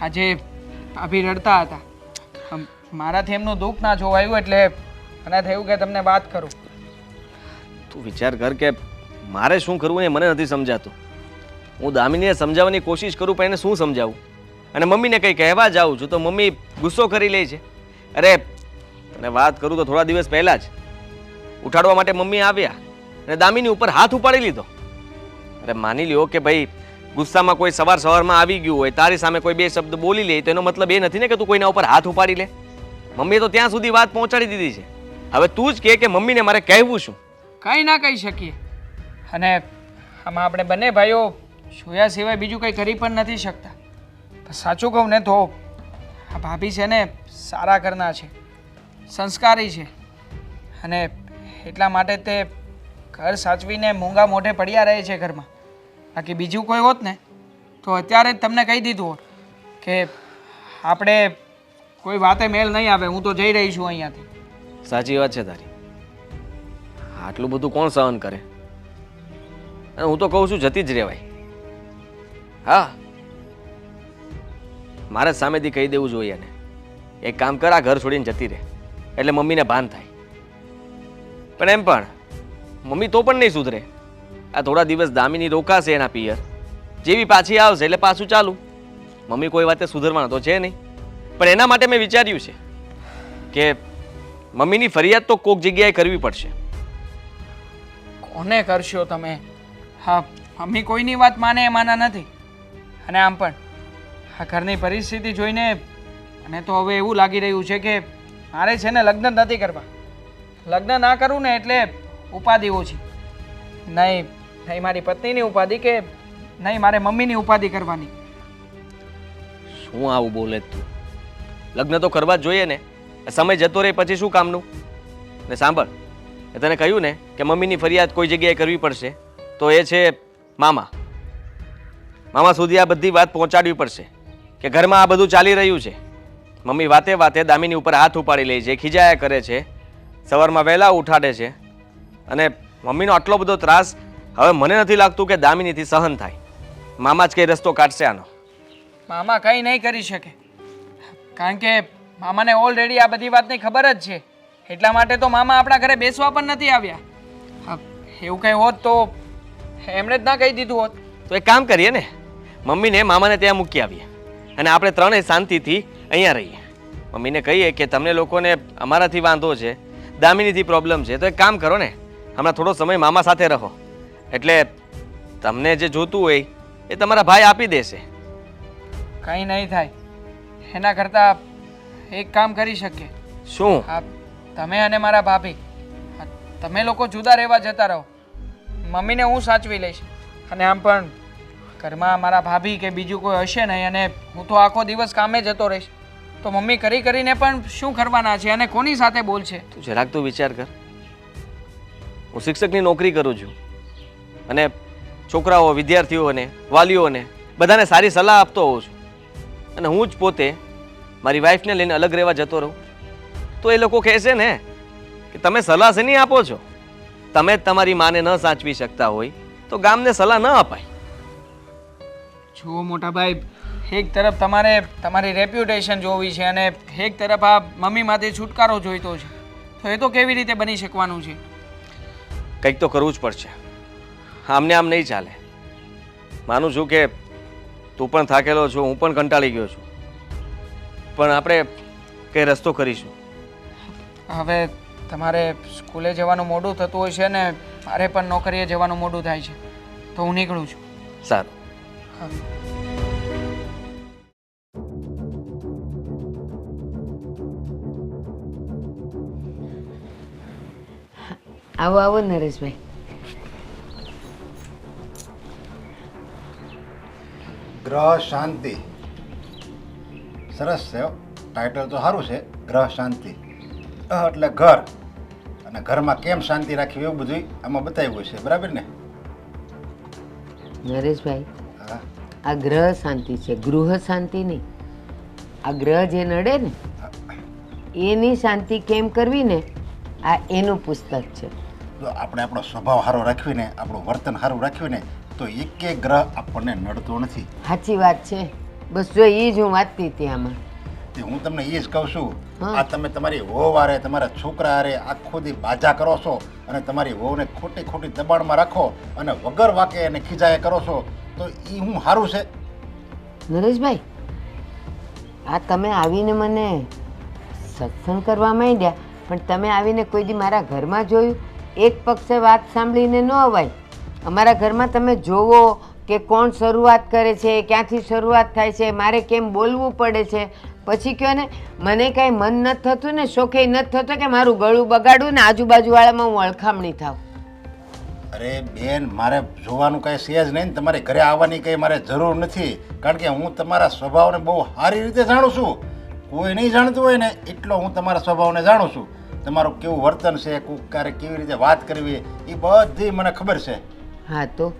આજે ભાભી રડતા હતા. મારાથી એમનું દુઃખ ના જોવાયું એટલે મને થયું કે તમને વાત કરું. તું વિચાર કર કે મારે શું કરવું એ મને નથી સમજાતું. હું દામિનીને સમજાવવાની કોશિશ કરું પણ એને શું સમજાવું? અને મમ્મીને કંઈ કહેવા જાઉં છું તો મમ્મી ગુસ્સો કરી લે છે. અરે તને વાત કરું તો થોડા દિવસ પહેલાં જ ઉઠાડવા માટે મમ્મી આવ્યા અને દામિની ઉપર હાથ ઉપાડી લીધો. અરે માની લ્યો કે ભાઈ ગુસ્સામાં કોઈ સવારમાં આવી ગયું હોય, તારી સામે કોઈ બે શબ્દ બોલી લે તો એનો મતલબ એ નથી ને કે તું કોઈના ઉપર હાથ ઉપાડી લે. મમ્મીએ તો ત્યાં સુધી વાત પહોંચાડી દીધી છે. હવે તું જ કહે કે મમ્મીને મારે કહેવું શું? કંઈ ના કહી શકીએ. અને આમાં આપણે બંને ભાઈઓ જોયા સિવાય બીજું કંઈ કરી પણ નથી શકતા. સાચું કહું ને તો આ ભાભી છે ને સારા ઘરના છે, સંસ્કારી છે, અને એટલા માટે તે ઘર સાચવીને મૂંગા મોઢે પડ્યા રહે છે ઘરમાં. બાકી બીજું કોઈ હોત ને તો અત્યારે જ તમને કહી દીધું હોત કે આપણે કોઈ વાતે મેળ નહીં આવે, હું તો જઈ રહી છું અહીંયાથી. સાચી વાત છે તારી. આટલું બધું કોણ સહન કરે? અને હું તો કહું છું જતી જ રહેવાય. હા, મારે સામેથી કહી દેવું જોઈએ ને એક કામ કર, આ ઘર છોડીને જતી રહે એટલે મમ્મીને ભાન થાય. પણ એમ પણ મમ્મી તો પણ નહીં સુધરે. આ થોડા દિવસ દામિની રોકાશે એના પિયર, જેવી પાછી આવશે એટલે પાછું ચાલુ. મમ્મી કોઈ વાતે સુધરવાના તો છે નહીં. પણ એના માટે મેં વિચાર્યું છે કે મમ્મીની ફરિયાદ તો કોઈક જગ્યાએ કરવી પડશે. કોને કરશો તમે? હા, મમ્મી કોઈની વાત માને એમાંના નથી. અને આમ પણ આ ઘરની પરિસ્થિતિ જોઈને મને તો હવે એવું લાગી રહ્યું છે કે મારે છે ને લગ્ન નથી કરવા. લગ્ન ના કરું ને એટલે ઉપાધિ ઓછી. નહીં મારી પત્નીની ઉપાધિ કે નહીં મારે મમ્મીની ઉપાધિ કરવાની. શું આવું બોલે તું? લગ્ન તો કરવા જ જોઈએ ને. સમય જતો રહે પછી શું કામનું? ને સાંભળ, એ તને કહ્યું ને કે મમ્મીની ફરિયાદ કોઈ જગ્યાએ કરવી પડશે, તો એ છે મામા. મામા સુધી આ બધી વાત પહોંચાડવી પડશે કે ઘરમાં આ બધું ચાલી રહ્યું છે. મમ્મી વાતે વાતે દામિની ઉપર હાથ ઉપાડી લે છે, ખીજાયા કરે છે, સવારમાં વહેલા ઉઠાડે છે. અને મમ્મીનો આટલો બધો ત્રાસ હવે મને નથી લાગતું કે દામિનીથી સહન થાય. મામા જ કંઈ રસ્તો કાઢશે આનો. મામા કંઈ નહીં કરી શકે, કારણ કે મામાને ઓલરેડી આ બધી વાતની ખબર જ છે. એટલા માટે તો મામા આપણા ઘરે બેસવા પણ નથી આવ્યા. હા, એવું કંઈ હોત તો એમણે જ ના કહી દીધું હોત. તો એક કામ કરીએ ને, મમ્મીને મામાને ત્યાં મૂકી આવીએ અને આપણે ત્રણેય શાંતિથી અહીંયા રહીએ. મમ્મીને કહીએ કે તમને લોકોને અમારાથી વાંધો છે, દામિનીથી પ્રોબ્લેમ છે, તો એક કામ કરો ને, હમણાં થોડો સમય મામા સાથે રહો એટલે તમને જે જોતું હોય એ તમારા ભાઈ આપી દેશે. કંઈ નહીં થાય. એના કરતાં એક કામ કરી શકીએ. શું? હા, તમે અને મારા ભાભી તમે લોકો જુદા રહેવા જતા રહો. મમ્મીને હું સાચવી લઈશ. અને આમ પણ ઘરમાં મારા ભાભી કે બીજું કોઈ હશે નહીં અને હું તો આખો દિવસ કામે જતો રહીશ, તો મમ્મી કરીને પણ શું કરવાના છે અને કોની સાથે બોલશે? તું જરાક તો વિચાર કર. હું શિક્ષકની નોકરી કરું છું અને છોકરાઓ, વિદ્યાર્થીઓને, વાલીઓને બધાને સારી સલાહ આપતો હોઉં છું. અને હું જ પોતે મારી વાઈફને લઈને અલગ રહેવા જતો રહું તો એ લોકો કહેશે ને કે તમે સલાહ શેની આપો છો? તમે જ તમારી માને ન સાચવી શકતા હોય તો ગામને સલાહ ન અપાય. જુઓ મોટા ભાઈ, એક તરફ તમારે તમારી રેપ્યુટેશન જોવી છે અને એક તરફ આ મમ્મીમાંથી છુટકારો જોઈતો છે, તો એ તો કેવી રીતે બની શકવાનું છે? કંઈક તો કરવું જ પડશે. આમને આમ નહીં ચાલે. માનું છું કે તું પણ થાકેલો છો, હું પણ કંટાળી ગયો છું, પણ આપણે કંઈ રસ્તો કરીશું. હવે તમારે સ્કૂલે જવાનું મોડું થતું હોય છે ને મારે પણ નોકરીએ જવાનું મોડું થાય છે, તો હું નીકળું છું. સારું. હા. આવો આવો નરેશભાઈ. ગ્રહ શાંતિ સરસ છે હો. ટાઇટલ તો સારું છે, ગ્રહ શાંતિ. એટલે ઘર અને ઘરમાં કેમ શાંતિ રાખવી એવું બધું આમાં બતાવ્યું છે, બરાબર ને? નરેશભાઈ, હા. આ ગ્રહ શાંતિ છે, ગૃહ શાંતિ નહીં. આ ગ્રહ જે નડે ને એની શાંતિ કેમ કરવી ને, આ એનું પુસ્તક છે. જો આપણે આપણો સ્વભાવ સારો રાખવીને, આપણું વર્તન સારું રાખવીને તો એકે ગ્રહ આપણને નડતો નથી. સાચી વાત છે. બસ જો એ જ હું વાંચતી હતી આમાં. તે હું તમને એ જ કહું છું, હા. આ તમે તમારી વહુ હારે તમારા છોકરા હારે આખો દી બાજા કરો છો અને તમારી વહુને ખોટી ખોટી દબાણમાં રાખો અને વગર વાકે એને ખીજાય કરો છો, તો એ હું સારું છે? નરેશભાઈ, આ તમે આવીને મને સત્સંગ કરવા માંડ્યા, પણ તમે આવીને કોઈ દી મારા ઘરમાં જોયું? એક પક્ષે વાત સાંભળીને ન અવાય. અમારા ઘરમાં તમે જોવો કે કોણ શરૂઆત કરે છે, ક્યાંથી શરૂઆત થાય છે, મારે કેમ બોલવું પડે છે, પછી કહો ને મને કાંઈ મન નથી થતું ને શોખે નથી થતો કે મારું ગળું બગાડું ને આજુબાજુવાળામાં હું અળખામણી થાવ. અરે બેન, મારે જોવાનું કાંઈ છે જ નહીં ને તમારે ઘરે આવવાની કંઈ મારે જરૂર નથી, કારણ કે હું તમારા સ્વભાવને બહુ સારી રીતે જાણું છું. કોઈ નહીં જાણતું હોય ને એટલો હું તમારા સ્વભાવને જાણું છું. તમારું કેવું વર્તન છે, ક્યારે કેવી રીતે વાત કરવી, એ બધી મને ખબર છે. હા તો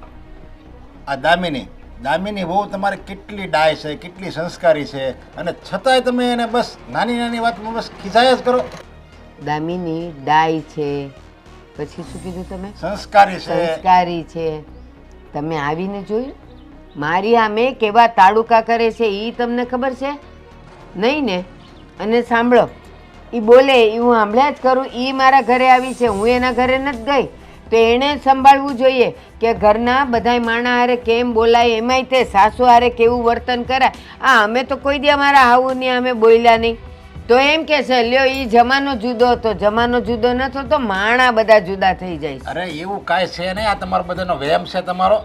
આ દામિની બહુ તમારે કેટલી ડાય છે, કેટલી સંસ્કારી છે, અને છતાંય તમે એને બસ નાની નાની વાતમાં બસ ખીજાયા જ કરો. દામિની ડાય છે, પછી શું કીધું તમે? સંસ્કારી છે. સંસ્કારી છે. તમે આવીને જોયું મારી આમે કેવા તાડુકા કરે છે એ તમને ખબર છે નહીં ને? અને સાંભળો, એ બોલે એ હું સાંભળ્યા જ કરું. એ મારા ઘરે આવી છે, હું એના ઘરે નથી ગઈ, તો એણે સંભાળવું જોઈએ કે ઘરના બધાય માણા હારે કેમ બોલાય, એમાંય તે સાસુ હારે કેવું વર્તન કરાય. અમે તો કોઈ દી અમારા હાવુની અમે બોલ્યા નહીં, તો એમ કે છે લ્યો એ જમાનો જુદો હતો. જમાનો જુદો નતો તો માણા બધા જુદા થઈ જાય. અરે એવું કાંઈ છે નહીં. આ તમારો બધાનો વહેમ છે તમારો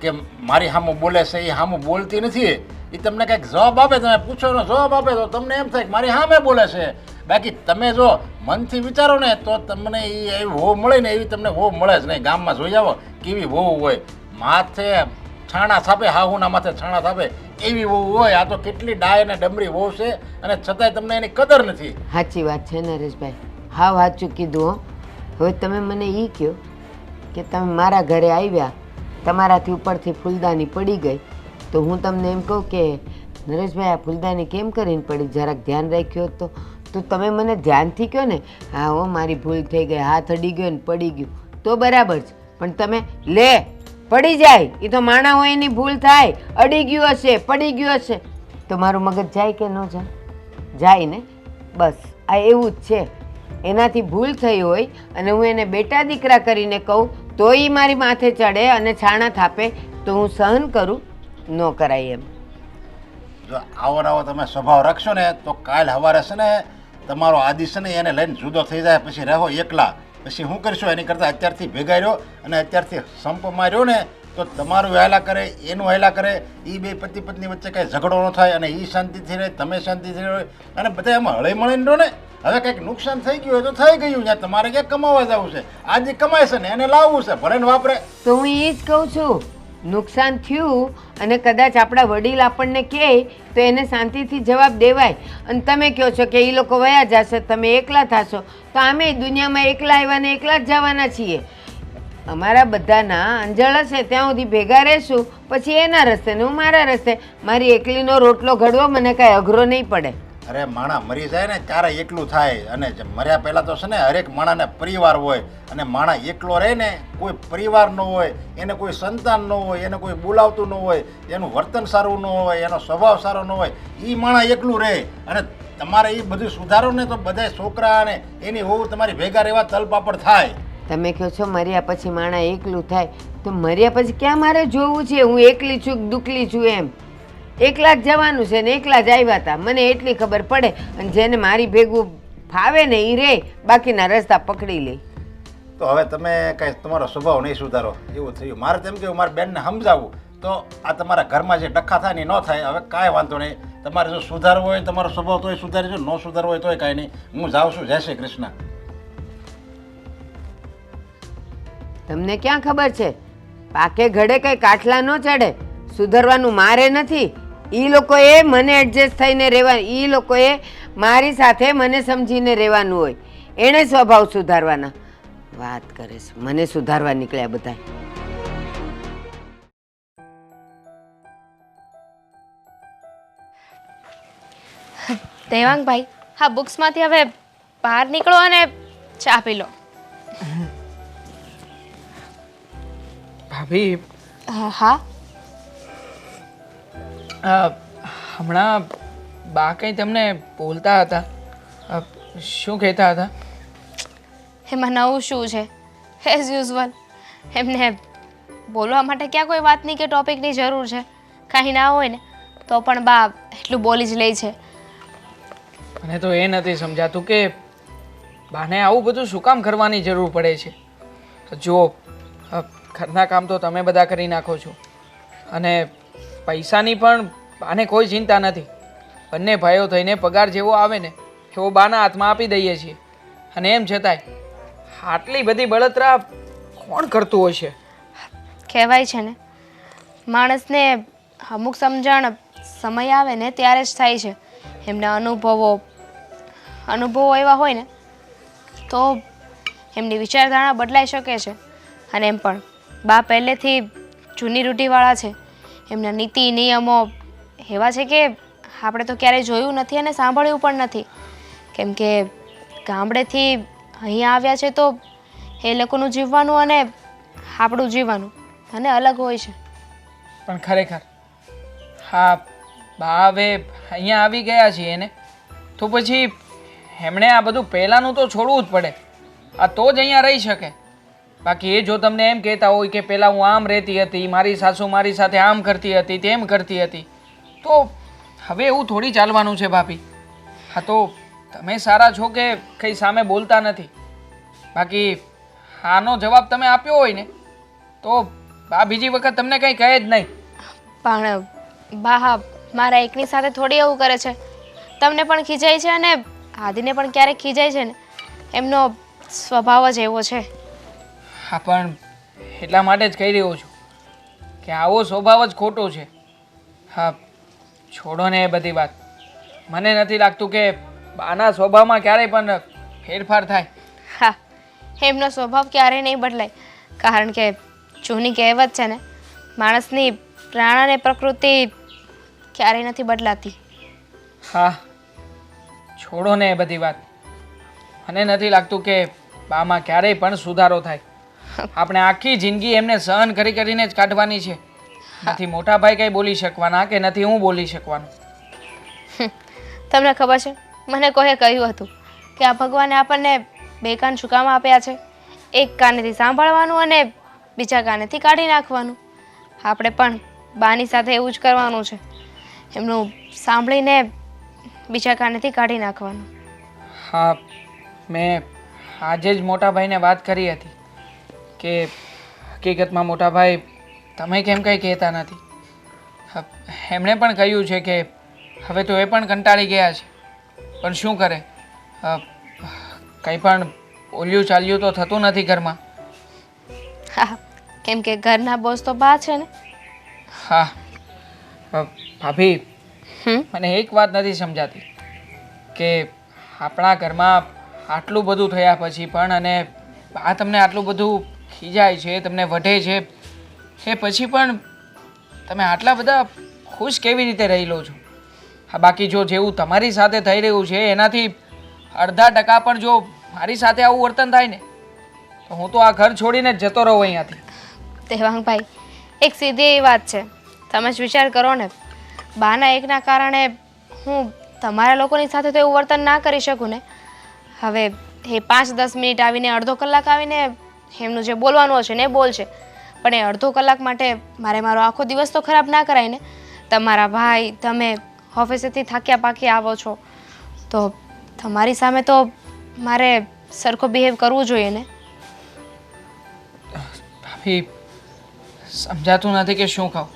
કે મારી સામું બોલે છે, એ સામું બોલતી નથી. એ તમને કંઈક જવાબ આપે, તમે પૂછો એનો જવાબ આપે તો તમને એમ થાય કે મારી સામે બોલે છે. બાકી તમે જો મનથી વિચારો ને તો તમને એ એવી વહુ મળે ને એવી તમને વહુ મળે જ નહીં. ગામમાં જોઈ આવો કેવી વહુ હોય, માથે છાણા થાપે, હાહુના માથે છાણા થાપે એવી વહુ હોય. આ તો કેટલી ડાય અને ડમરી વહુ છે, અને છતાંય તમને એની કદર નથી. સાચી વાત છે નરેશભાઈ, હાવ સાચું કીધું હો. હવે તમે મને એ કહો કે તમે મારા ઘરે આવ્યા, તમારાથી ઉપરથી ફૂલદાની પડી ગઈ, તો હું તમને એમ કહું કે નરેશભાઈ આ ફૂલદાની કેમ કરીને પડી, જરાક ધ્યાન રાખ્યો તો તમે મને ધ્યાનથી કહો ને હા હો મારી ભૂલ થઈ ગઈ, હાથ અડી ગયો ને પડી ગયું તો બરાબર છે. પણ તમે લે પડી જાય, એ તો માણા હોય એની ભૂલ થાય, અડી ગયું હશે, પડી ગયું હશે, તો મારું મગજ જાય કે ન જાય? જાય ને. બસ આ એવું જ છે. એનાથી ભૂલ થઈ હોય અને હું એને બેટા દીકરા કરીને કહું તો એ મારી માથે ચડે અને છાણા થાપે તો હું સહન કરું, ન કરાય એમ. જો આવો ને આવો તમે સ્વભાવ રાખશો ને તો કાલ સવારે છે ને તમારો આદિ છે ને એને લઈને જુદો થઈ જાય, પછી રહો એકલા. પછી શું કરશો? એની કરતાં અત્યારથી ભેગા રહ્યો અને અત્યારથી સંપમાં રહ્યો ને તો તમારું હેલા કરે, એનું હેલા કરે, એ બે પતિ પત્ની વચ્ચે કાંઈ ઝઘડો ન થાય અને એ શાંતિથી રહે, તમે શાંતિથી રહો, અને બધા એમાં હળી મળીને રહો ને. હવે કંઈક નુકસાન થઈ ગયું હોય તો થઈ ગયું, ત્યાં તમારે ક્યાંક કમાવા જવું છે. આજે કમાય છે ને એને લાવવું છે, ભલે ને વાપરે. તો હું એ જ કહું છું, નુકસાન થયું અને કદાચ આપણા વડીલ આપણને કહે તો એને શાંતિથી જવાબ દેવાય. અને તમે કહો છો કે એ લોકો વયા જશે, તમે એકલા થશો, તો અમે દુનિયામાં એકલા આવ્યા ને એકલા જ જવાના છીએ. અમારા બધાના અંજળ હશે ત્યાં સુધી ભેગા રહેશું, પછી એના રસ્તે ને હું મારા રસ્તે. મારી એકલીનો રોટલો ઘડવો મને કાંઈ અઘરો નહીં પડે. અરે માણા મરી જાય ને ત્યારે એકલું થાય, અને મર્યા પહેલાં તો છે ને હરેક માણાને પરિવાર હોય, અને માણા એકલો રહે ને કોઈ પરિવાર ન હોય, એને કોઈ સંતાન ન હોય, એને કોઈ બોલાવતું ન હોય, એનું વર્તન સારું ન હોય, એનો સ્વભાવ સારો ન હોય, એ માણા એકલું રહે. અને તમારે એ બધું સુધારો ને તો બધા છોકરા અને એની વહુ તમારી ભેગા રહેવા તલપાપડ થાય. તમે કહો છો મર્યા પછી માણા એકલું થાય, તો મર્યા પછી ક્યાં મારે જોવું છે હું એકલી છું દુખલી છું એમ? એકલા જ જવાનું છે ને એકલા જ આવ્યા હતા, મને એટલી ખબર પડે. અને જેને મારી ભેગું ફાવે ને એ રે, બાકીના રસ્તા પકડી લે. તો હવે તમે કાંઈ તમારો સ્વભાવ નહીં સુધારો એવું થયું. મારે તેમ કેવું મારા બેનને સમજાવવું તો આ તમારા ઘરમાં જે ડખા થાય ને ન થાય. હવે કાંઈ વાંધો નહીં, તમારે જો સુધારવો હોય તમારો સ્વભાવ તોય સુધારી જો, ન સુધારવો હોય તોય કાંઈ નહીં. હું જાઉં છું. જય શ્રી કૃષ્ણ. તમને ક્યાં ખબર છે પાકે ઘડે કઈ કાઠલા ન ચડે. સુધરવાનું મારે નથી, એ લોકોએ મને એડજસ્ટ થઈને રહેવાનું, એ લોકોએ મારી સાથે મને સમજીને રહેવાનું હોય. એણે સ્વભાવ સુધારવાના વાત કરે છે, મને સુધારવા નીકળ્યા બધા. દેવાંગભાઈ, હા બુક્સમાંથી હવે બહાર નીકળો અને ચા પી લો. ભાભી હા હમણાં બા કંઈ તમને બોલતા હતા. શું કહેતા હતા? એમાં નવું શું છે? એઝ યુઝ્યુઅલ એમને બોલવા માટે ક્યાં કોઈ વાતની કે ટોપિકની જરૂર છે? કાંઈ ના હોય ને તો પણ બા એટલું બોલી જ લે છે. મને તો એ નથી સમજાતું કે બાને આવું બધું શું કામ કરવાની જરૂર પડે છે. જો ઘરના કામ તો તમે બધા કરી નાખો છો અને પૈસાની પણ બાને કોઈ ચિંતા નથી. બંને ભાઈઓ થઈને પગાર જેવો આવે ને એવો બાના હાથમાં આપી દઈએ છીએ અને એમ છતાંય આટલી બધી બળતરા કોણ કરતું હશે? કહેવાય છે ને માણસને અમુક સમજણ સમય આવે ને ત્યારે જ થાય છે. એમના અનુભવો એવા હોય ને તો એમની વિચારધારણા બદલાઈ શકે છે. અને એમ પણ બા પહેલેથી જૂની રૂઢિવાળા છે. એમના નીતિ નિયમો એવા છે કે આપણે તો ક્યારેય જોયું નથી અને સાંભળ્યું પણ નથી. કેમ કે ગામડેથી અહીંયા આવ્યા છે તો એ લોકોનું જીવવાનું અને આપણું જીવવાનું અને અલગ હોય છે. પણ ખરેખર હા બા હવે અહીંયા આવી ગયા છીએ ને તો પછી એમણે આ બધું પહેલાંનું તો છોડવું જ પડે. આ તો જ અહીંયા રહી શકે. બાકી એ જો તમને એમ કહેતા હોય કે પહેલાં હું આમ રહેતી હતી, મારી સાસુ મારી સાથે આમ કરતી હતી, તેમ કરતી હતી, તો હવે એવું થોડી ચાલવાનું છે ભાભી. હા તો તમે સારા છો કે કંઈ સામે બોલતા નથી. બાકી આનો જવાબ તમે આપ્યો હોય ને તો બા બીજી વખત તમને કંઈ કહે જ નહીં. પણ બા મારા એકની સાથે થોડી એવું કરે છે. તમને પણ ખીજાય છે અને આદિને પણ ક્યારેક ખીજાય છે ને. એમનો સ્વભાવ જ એવો છે. હા પણ એટલા માટે જ કહી રહ્યો છું કે આવો સ્વભાવ જ ખોટો છે. હા છોડો ને એ બધી વાત. મને નથી લાગતું કે બાના સ્વભાવમાં ક્યારેય પણ ફેરફાર થાય. હા એમનો સ્વભાવ ક્યારેય નહીં બદલાય. કારણ કે જૂની કહેવત છે ને માણસની પ્રાણ અને પ્રકૃતિ ક્યારેય નથી બદલાતી. હા છોડો ને એ બધી વાત. મને નથી લાગતું કે બામાં ક્યારેય પણ સુધારો થાય. આપણે આખી જિંદગી એમને સહન કરી કરીને જ કાઢવાની છે. નથી મોટા ભાઈ કંઈ બોલી શકવાના કે નથી હું બોલી શકવાનો. તમને ખબર છે મને કોઈએ કહ્યું હતું કે આ ભગવાને આપણને બે કાન શું કામ આપ્યા છે? એક કાનેથી સાંભળવાનું અને બીજા કાનેથી કાઢી નાખવાનું. આપણે પણ બાની સાથે એવું જ કરવાનું છે. એમનું સાંભળીને બીજા કાનેથી કાઢી નાખવાનું. હા મેં આજે જ મોટા ભાઈને વાત કરી હતી કે હકીકતમાં મોટા ભાઈ તમે કેમ કંઈ કહેતા નથી. એમણે પણ કહ્યું છે કે હવે તો એ પણ કંટાળી ગયા છે. પણ શું કરે, કંઈ પણ બોલ્યું ચાલ્યું તો થતું નથી ઘરમાં. હા કેમ કે ઘરના બોસ તો બા છે ને. હા ભાભી હમ મને એક વાત નથી સમજાતી કે આપણા ઘરમાં આટલું બધું થયા પછી પણ અને બા તમને આટલું બધું ખીજાય છે, તમને વઢે છે, એ પછી પણ તમે આટલા બધા ખુશ કેવી રીતે રહી લો છો? હા બાકી જો જેવું તમારી સાથે થઈ રહ્યું છે એનાથી 0.5% પણ જો મારી સાથે આવું વર્તન થાય ને તો હું તો આ ઘર છોડીને જ જતો રહું અહીંયાથી. દેવાંગભાઈ એક સીધી એવી વાત છે. તમે જ વિચાર કરો ને. બાના એકના કારણે હું તમારા લોકોની સાથે તો એવું વર્તન ના કરી શકું ને. હવે એ 5-10 મિનિટ આવીને અડધો કલાક આવીને એમનું જે બોલવાનું હશે ને એ બોલશે. પણ એ અડધો કલાક માટે મારે મારો આખો દિવસ તો ખરાબ ના કરાય ને. તમારા ભાઈ તમે ઓફિસેથી થાક્યા પાક્યા આવો છો તો તમારી સામે તો મારે સરખો બિહેવ કરવું જોઈએ ને. ભાભી સમજાતું નથી કે શું કહું.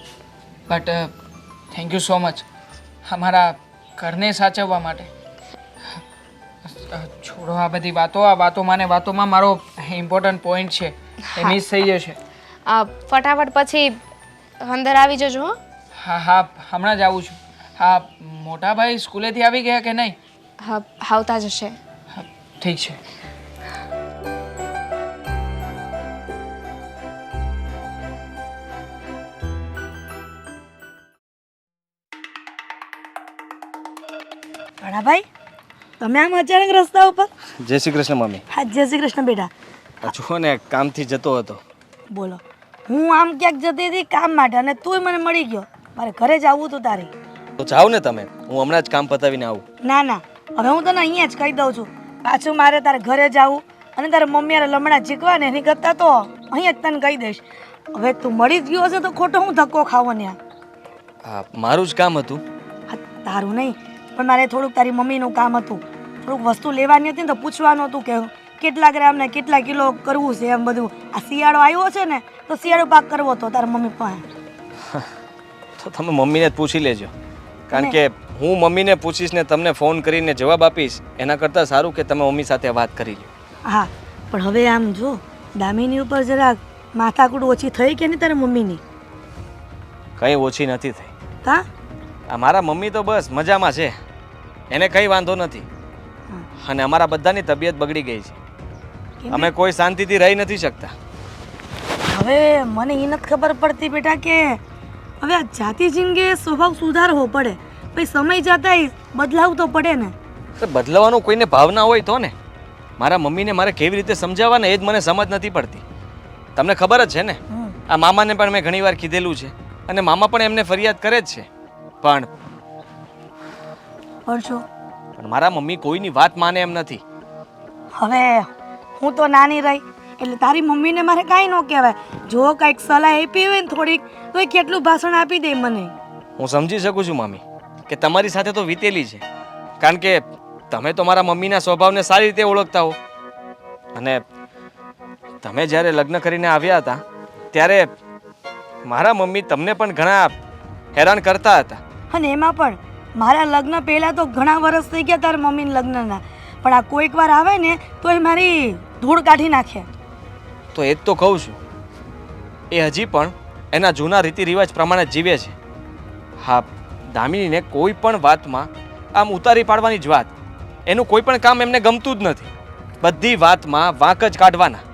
But thank you so much અમારા ઘરને સાચવવા માટે. છોડો આ બધી વાતો. આ વાતોમાં ને વાતોમાં મારો ઇમ્પોર્ટન્ટ પોઈન્ટ છે એ મિસ થઈ જશે. ફટાફટ પછી અંદર આવી જજો. હો હા હા હમણાં જ આવું છું. હા મોટા ભાઈ સ્કૂલેથી આવી ગયા કે નહીં? હા આવતા જશે. હા, ઠીક છે. ભાઈ તમે આમ અચાનક રસ્તા ઉપર? જય શ્રી કૃષ્ણ મમ્મી. હા જય શ્રી કૃષ્ણ બેટા. આ જુઓ ને કામથી જતો હતો. બોલો હું આમ ક્યાંક જતી હતી કામ માટે અને તુંય મને મળી ગયો. મારે ઘરે જ આવવું હતું તારે. તો જાઓ ને તમે, હું હમણાં જ કામ પતાવીને આવું. ના ના, હવે હું તને અહીંયા જ કહી દઉં છું. પાછું મારે તારે ઘરે જવું અને તારે મમ્મી યાર લમણા જીકવા ને એની કરતાં તો અહીંયા જ તને કહી દઈશ. હવે તું મળી જ ગયો હશે તો ખોટો હું ધક્કો ખાવો ને. હા, મારું જ કામ હતું. હા, તારું નહીં પણ મારે થોડુંક તારી મમ્મીનું કામ હતું. થોડુંક વસ્તુ લેવાની હતી ને તો પૂછવાનું હતું કે કેટલા ગ્રામ ને કેટલા કિલો કરવું છે એમ બધું. આ શિયાળો આવ્યો છે ને તો શિયાળો પાક કરવો તો તારા મમ્મી પાસે. તો તમે મમ્મીને જ પૂછી લેજો, કારણ કે હું મમ્મીને પૂછીશ ને તમને ફોન કરીને જવાબ આપીશ એના કરતાં સારું કે તમે મમ્મી સાથે વાત કરી લો. હા પણ હવે આમ જો દામિની ઉપર જરાક માથાકૂટ ઓછી થઈ કે નહીં તારા મમ્મીની? કંઈ ઓછી નથી થઈ. હા આ મારા મમ્મી તો બસ મજામાં છે, એને કંઈ વાંધો નથી. અને અમારા બધાની તબિયત બગડી ગઈ છે, અમે કોઈ શાંતિથી રહી નથી શકતા. હવે મને એ નથી ખબર પડતી બેટા કે હવે આ જાતિ જિંદગી સ્વભાવ સુધારવો પડે, પછી સમય જતા બદલાવ તો પડે ને. તો બદલાવાનો કોઈને ભાવના હોય તો ને. મારા મમ્મીને મારે કેવી રીતે સમજાવવાને એ જ મને સમજ નથી પડતી. તમને ખબર જ છે ને, આ મામાને પણ મેં ઘણીવાર કીધેલું છે અને મામા પણ એમને ફરિયાદ કરે જ છે, પણ મારા મમ્મી કોઈની વાત માને એમ નથી. હવે હું તો નાની રહી એટલે તારી મમ્મીને મારે કાંઈ ન કહેવાય. જો કાંઈક સલાહ આપી હોય ને થોડીક તો એ કેટલું ભાષણ આપી દે મને. હું સમજી શકું છું મામી કે તમારી સાથે તો વીતેલી છે, કારણ કે તમે તો મારા મમ્મીના સ્વભાવને સારી રીતે ઓળખતા હો. અને તમે જ્યારે લગ્ન કરીને આવ્યા હતા ત્યારે મારા મમ્મી તમને પણ ઘણા હેરાન કરતા હતા. અને એમાં પણ મારા લગ્ન પહેલાં તો ઘણા વર્ષ થઈ ગયા તારા મમ્મીના લગ્નના, પણ આ કોઈક વાર આવે ને તો એ મારી ધૂળ કાઢી નાખે. તો એ જ તો કહું છું, એ હજી પણ એના જૂના રીતિ રિવાજ પ્રમાણે જીવે છે. હા, દામિનીને કોઈ પણ વાતમાં આમ ઉતારી પાડવાની જ વાત, એનું કોઈ પણ કામ એમને ગમતું જ નથી. બધી વાતમાં વાંક જ કાઢવાના.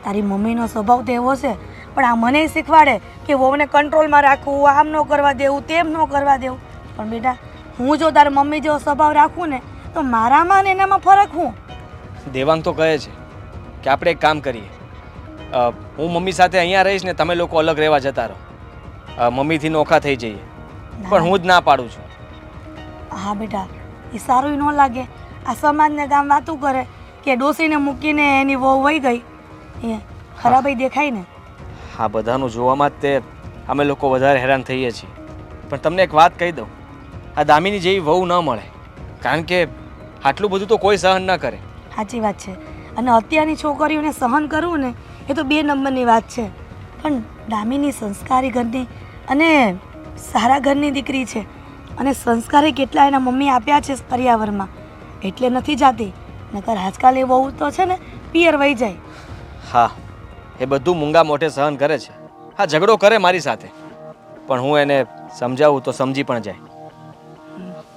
તારી મમ્મીનો સ્વભાવ તો એવો છે, પણ આ મને શીખવાડે કે વહુને કંટ્રોલમાં રાખવું, આમ ન કરવા દેવું, તેમ ન કરવા દેવું. પણ બેટા હું જો તારી મમ્મી જેવો સ્વભાવ રાખું ને તો મારામાં ને એનામાં ફરક હું. દેવાંગ તો કહે છે કે આપણે એક કામ કરીએ, હું મમ્મી સાથે અહીંયા રહીશ ને તમે લોકો અલગ રહેવા જતા રહો, મમ્મીથી નોખા થઈ જઈએ. પણ હું જ ના પાડું છું. હા બેટા, એ સારું ન લાગે. આ સમાજને ગામ વાતું કરે કે ડોસીને મૂકીને એની વહુ વહી ગઈ, એ ખરાબઈ દેખાય ને. આ બધાનું જોવામાં જ તે અમે લોકો વધારે હેરાન થઈએ છીએ. પણ તમને એક વાત કહી દઉં, આ દામિની જેવી વહુ ન મળે, કારણ કે આટલું બધું તો કોઈ સહન ન કરે. સાચી વાત છે. અને અત્યારની છોકરીઓને સહન કરવું ને એ તો 2 નંબરની વાત છે. પણ દામિની સંસ્કારી ઘરની અને સારા ઘરની દીકરી છે, અને સંસ્કારે કેટલા એના મમ્મી આપ્યા છે પર્યાવરણમાં, એટલે નથી જાતી. નકર આજકાલ એ વહુ તો છે ને પિયર વહી જાય. હા, એ બધું મૂંગા મોઢે સહન કરે છે. હા, ઝઘડો કરે મારી સાથે, પણ હું એને સમજાવું તો સમજી પણ જાય.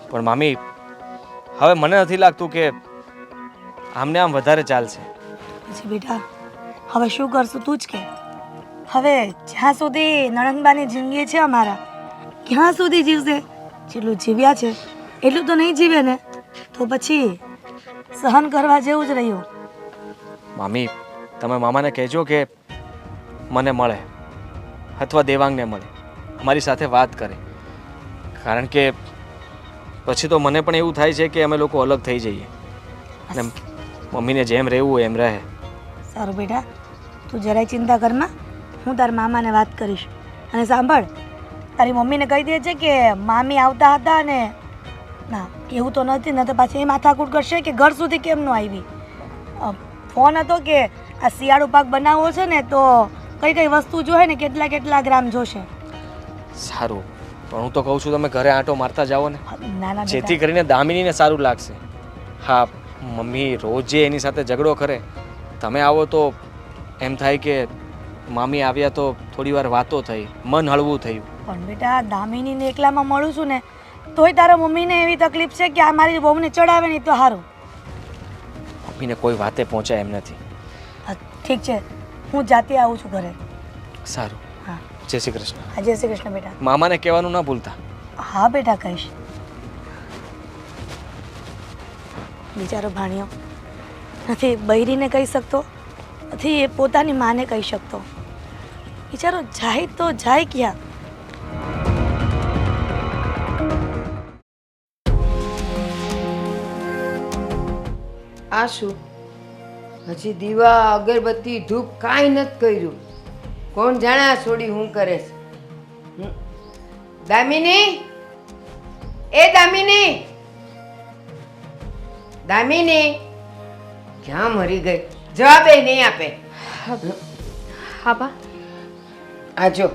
પણ મામી, હવે મને નથી લાગતું કે આમને આમ વધારે ચાલશે. પછી બેટા હવે શું કરશું તું જ કે. હવે જ્યાં સુધી નણંદબાની જિંદગી છે અમારા, ક્યાં સુધી જીવશે? જેટલું જીવ્યા છે એટલું તો નહીં જીવે ને, તો પછી સહન કરવા જેવું જ રહ્યું. મામી, તમે મામાને કહેજો કે મને મળે અથવા દેવાંગને મળે, અમારી સાથે વાત કરે, કારણ કે પછી તો મને પણ એવું થાય છે કે અમે લોકો અલગ થઈ જઈએ અને મમ્મીને જેમ રહેવું હોય એમ રહે. સારું બેટા, તું જરાય ચિંતા કરમાં, હું તારા મામાને વાત કરીશ. અને સાંભળ, તારી મમ્મીને કહી દે છે કે મામી આવતા હતા ને ના એવું તો નથી, ન તો પાછી એ માથાકૂટ કરશે કે ઘર સુધી કેમ ન આવી. ફોન હતો કે આ શિયાળુ પાક બનાવવો છે ને તો કઈ કઈ વસ્તુ જોઈએ ને કેટલા કેટલા ગ્રામ જોશે. સારું, પણ હું તો કહું છું તમે ઘરે આંટો મારતા જાઓ ને, ના ના જેથી કરીને દામિનીને સારું લાગશે. હા, મમ્મી રોજ એની સાથે ઝઘડો કરે, તમે આવો તો એમ થાય કે મામી આવ્યા તો થોડી વાર વાતો થઈ, મન હળવું થયું. પણ બેટા દામિનીને એકલામાં મળું છું ને તોય તારા મમ્મીને એવી તકલીફ છે કે આ મારી બહુને ચડાવે નહીં તો સારું. મમ્મીને કોઈ વાતે પહોંચાય એમ નથી. ઠીક છે, હું જાતે આવું છું ઘરે. સારું, હા, જય શ્રી કૃષ્ણ. હા જય શ્રી કૃષ્ણ બેટા. મામાને કહેવાનું ના ભૂલતા. હા બેટા કહીશ. બિચારો ભાણિયો નથી બૈરીને કહી શકતો, નથી એ પોતાની માને કહી શકતો. બિચારો જાય તો જાય ક્યાં? આ શું? હજી દીવા અગરબત્તી ધૂપ કાંઈ નથી કર્યું. કોણ જાણે આ છોડી હું કરે છે? દામિની, એ દામિની, દામિની ક્યાં મરી ગઈ? જવાબ એ નહીં આપે. હા બા. આ જો,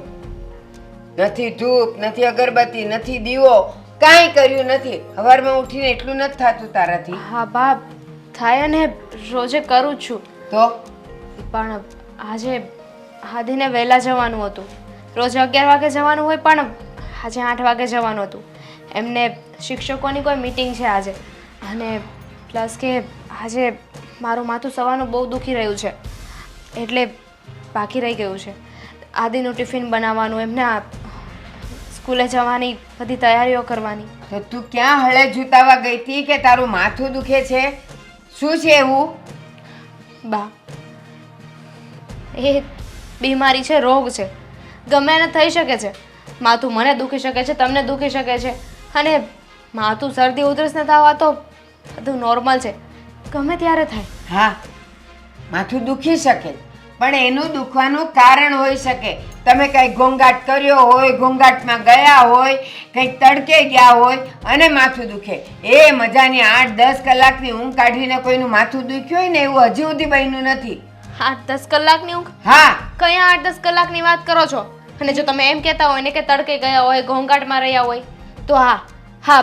નથી ધૂપ, નથી અગરબત્તી, નથી દીવો, કાંઈ કર્યું નથી. સવારમાં ઉઠીને એટલું નથી થતું તારાથી? હા બા, થાય ને રોજે કરું જ છું. તો પણ આજે આદિને વહેલા જવાનું હતું. રોજ 11 વાગે જવાનું હોય પણ આજે 8 વાગે જવાનું હતું. એમને શિક્ષકોની કોઈ મીટિંગ છે આજે, અને પ્લસ કે આજે મારું માથું સવારનું બહુ દુખી રહ્યું છે, એટલે બાકી રહી ગયું છે. આદિનું ટિફિન બનાવવાનું, એમના સ્કૂલે જવાની બધી તૈયારીઓ કરવાની. તો તું ક્યાં હળે જૂતાવા ગઈ હતી કે તારું માથું દુખે છે? શું છે એવું? બા, એ બીમારી છે, રોગ છે, ગમે એને થઈ શકે છે. માથું મને દુખી શકે છે, તમને દુખી શકે છે, અને માથું શરદી ઉધરસ ન થવા તો બધું નોર્મલ છે, ગમે ત્યારે થાય. હા, માથું દુખી શકે, પણ એનું દુખવાનું કારણ હોઈ શકે. તમે કંઈ ઘોંઘાટ કર્યો હોય, ઘોંઘાટમાં ગયા હોય, કંઈક તડકે ગયા હોય અને માથું દુખે. એ મજાની 8-10 કલાકની ઊંઘ કાઢીને કોઈનું માથું દુખ્યું હોય ને એવું હજી સુધી બન્યું નથી. 8-10 કલાકની ઊંઘ? હા, કયા 8-10 કલાકની વાત કરો છો? અને જો તમે એમ કહેતા હોય ને કે તડકે ગયા હોય, ઘોંઘાટમાં રહ્યા હોય, તો હા,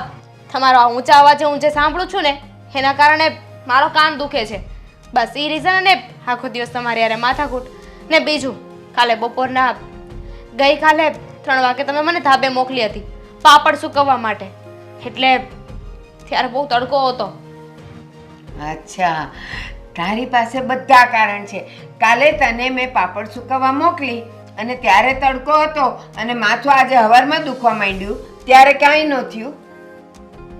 તમારો આ ઊંચા અવાજે હું જે સાંભળું છું ને એના કારણે મારો કાન દુખે છે, બસ એ રીઝન. અને આખો દિવસ તમારી યારે માથાકૂટ. ને બીજું, કાલે બપોરના ગઈકાલે 3 વાગે તમે મને ધાબે મોકલી હતી પાપડ સૂકવવા માટે, એટલે ત્યારે બહુ તડકો હતો. અચ્છા, તારી પાસે બધા કારણ છે. કાલે તને મેં પાપડ સૂકવવા મોકલી અને ત્યારે તડકો હતો, અને માથું આજે હવારમાં દુખવા માંડ્યું ત્યારે કાંઈ ન થયું.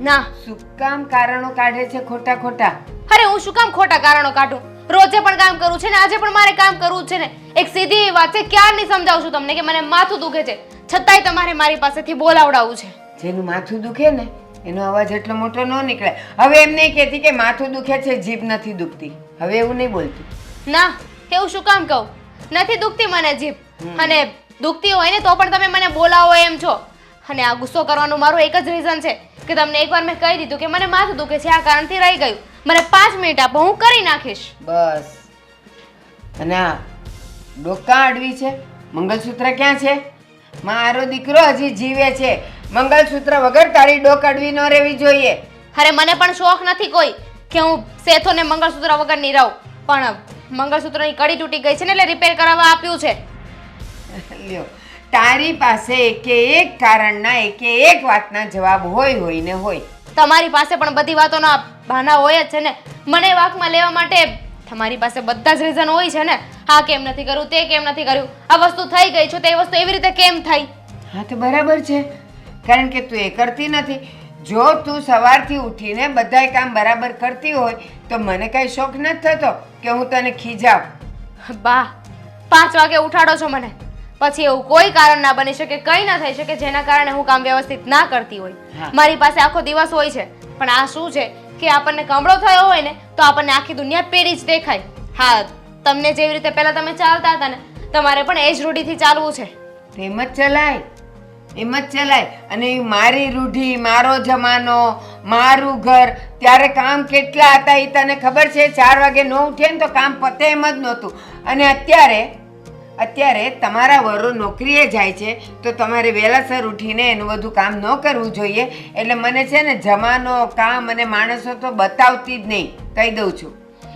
ના, શું કામ કારણો કાઢે છે ખોટા ખોટા? અરે હું શું કામ ખોટા કારણો કાઢું? રોજે પણ કામ કરું છે ને આજે પણ મારે કામ કરવું છે ને. એક સીધી વાત છે, ક્યારની સમજાવું છું તમને કે મને માથું દુખે છે, છતાંય તમારે મારી પાસેથી બોલાવડાવવું છે. જેનું માથું દુખે ને એનો અવાજ એટલો મોટો ન નીકળે. હવે એમ નહીં કહેતી કે માથું દુખે છે, જીભ નથી દુખતી. હવે એવું નહીં બોલતી. ના, એવું શું કામ કહું? નથી દુખતી મને જીભ, અને દુખતી હોય ને તો પણ તમે મને બોલાવો એમ છો. અને આ ગુસ્સો કરવાનું મારું એક જ રીઝન છે કે તમને એકવાર મેં કહી દીધું કે મને માથું દુખે છે, આ કારણથી રહી ગયું. મને 5 મિનિટ આપો, હું કરી નાખીશ. બસ. અને આ ડોકા અડવી છે? મંગલસૂત્ર ક્યાં છે? મારો દીકરો હજી જીવે છે. મંગલસૂત્ર વગર તારી ડોક અડવી ન રહેવી જોઈએ. અરે મને પણ શોખ નથી કોઈ કે હું સેથોને મંગળસૂત્ર વગર નહીં રહું, પણ મંગળસૂત્રની કડી તૂટી ગઈ છે ને એટલે રિપેર કરાવવા આપ્યું છે. લ્યો, તારી પાસે એકે એક કારણના એકે એક વાતના જવાબ હોય ને હોય. તમારી પાસે પણ બધી વાતોના બહાના હોય જ છે ને. મને વાકમાં લેવા માટે તમારી પાસે બધા જ રીઝન હોય છે ને. હા કેમ નથી કર્યું, તે કેમ નથી કર્યું, આ વસ્તુ થઈ ગઈ છે, તે વસ્તુ એવી રીતે કેમ થઈ? હા તો બરાબર છે, કારણ કે તું એ કરતી નથી. જો તું સવારથી ઉઠીને બધાય કામ બરાબર કરતી હોય તો મને કઈ શોખ નથી થતો કે હું તને ખીજાવ. બા, 5 વાગે ઉઠાડો છો મને, પછી એવું કોઈ કારણ ના બની શકે, કંઈ ના થઈ શકે જેના કારણે હું કામ વ્યવસ્થિત ના કરતી હોય. મારી પાસે આખો દિવસ હોય છે, પણ આ શું છે કે આપણને કમળો થયો હોય ને તો આપણને આખી દુનિયા પેરી જ દેખાય. હા, તમને જેવી રીતે પહેલા તમે ચાલતા હતા ને, તમારે પણ એ જ રૂઢીથી ચાલવું છે. એમ જ ચલાય, એમ જ ચલાય. અને ઈ મારી રૂઢી, મારો જમાનો, મારું ઘર, ત્યારે કામ કેટલા હતા એ તને ખબર છે? 4 વાગે ન ઉઠે ને તો કામ પતે એમ જ નહોતું. અને અત્યારે તમારા વરો નોકરીએ જાય છે તો તમારે વહેલાસર ઉઠીને એનું બધું કામ ન કરવું જોઈએ. એટલે મને છે ને જમાનો, કામ અને માણસો તો બતાવતી જ નહીં, કહી દઉં છું.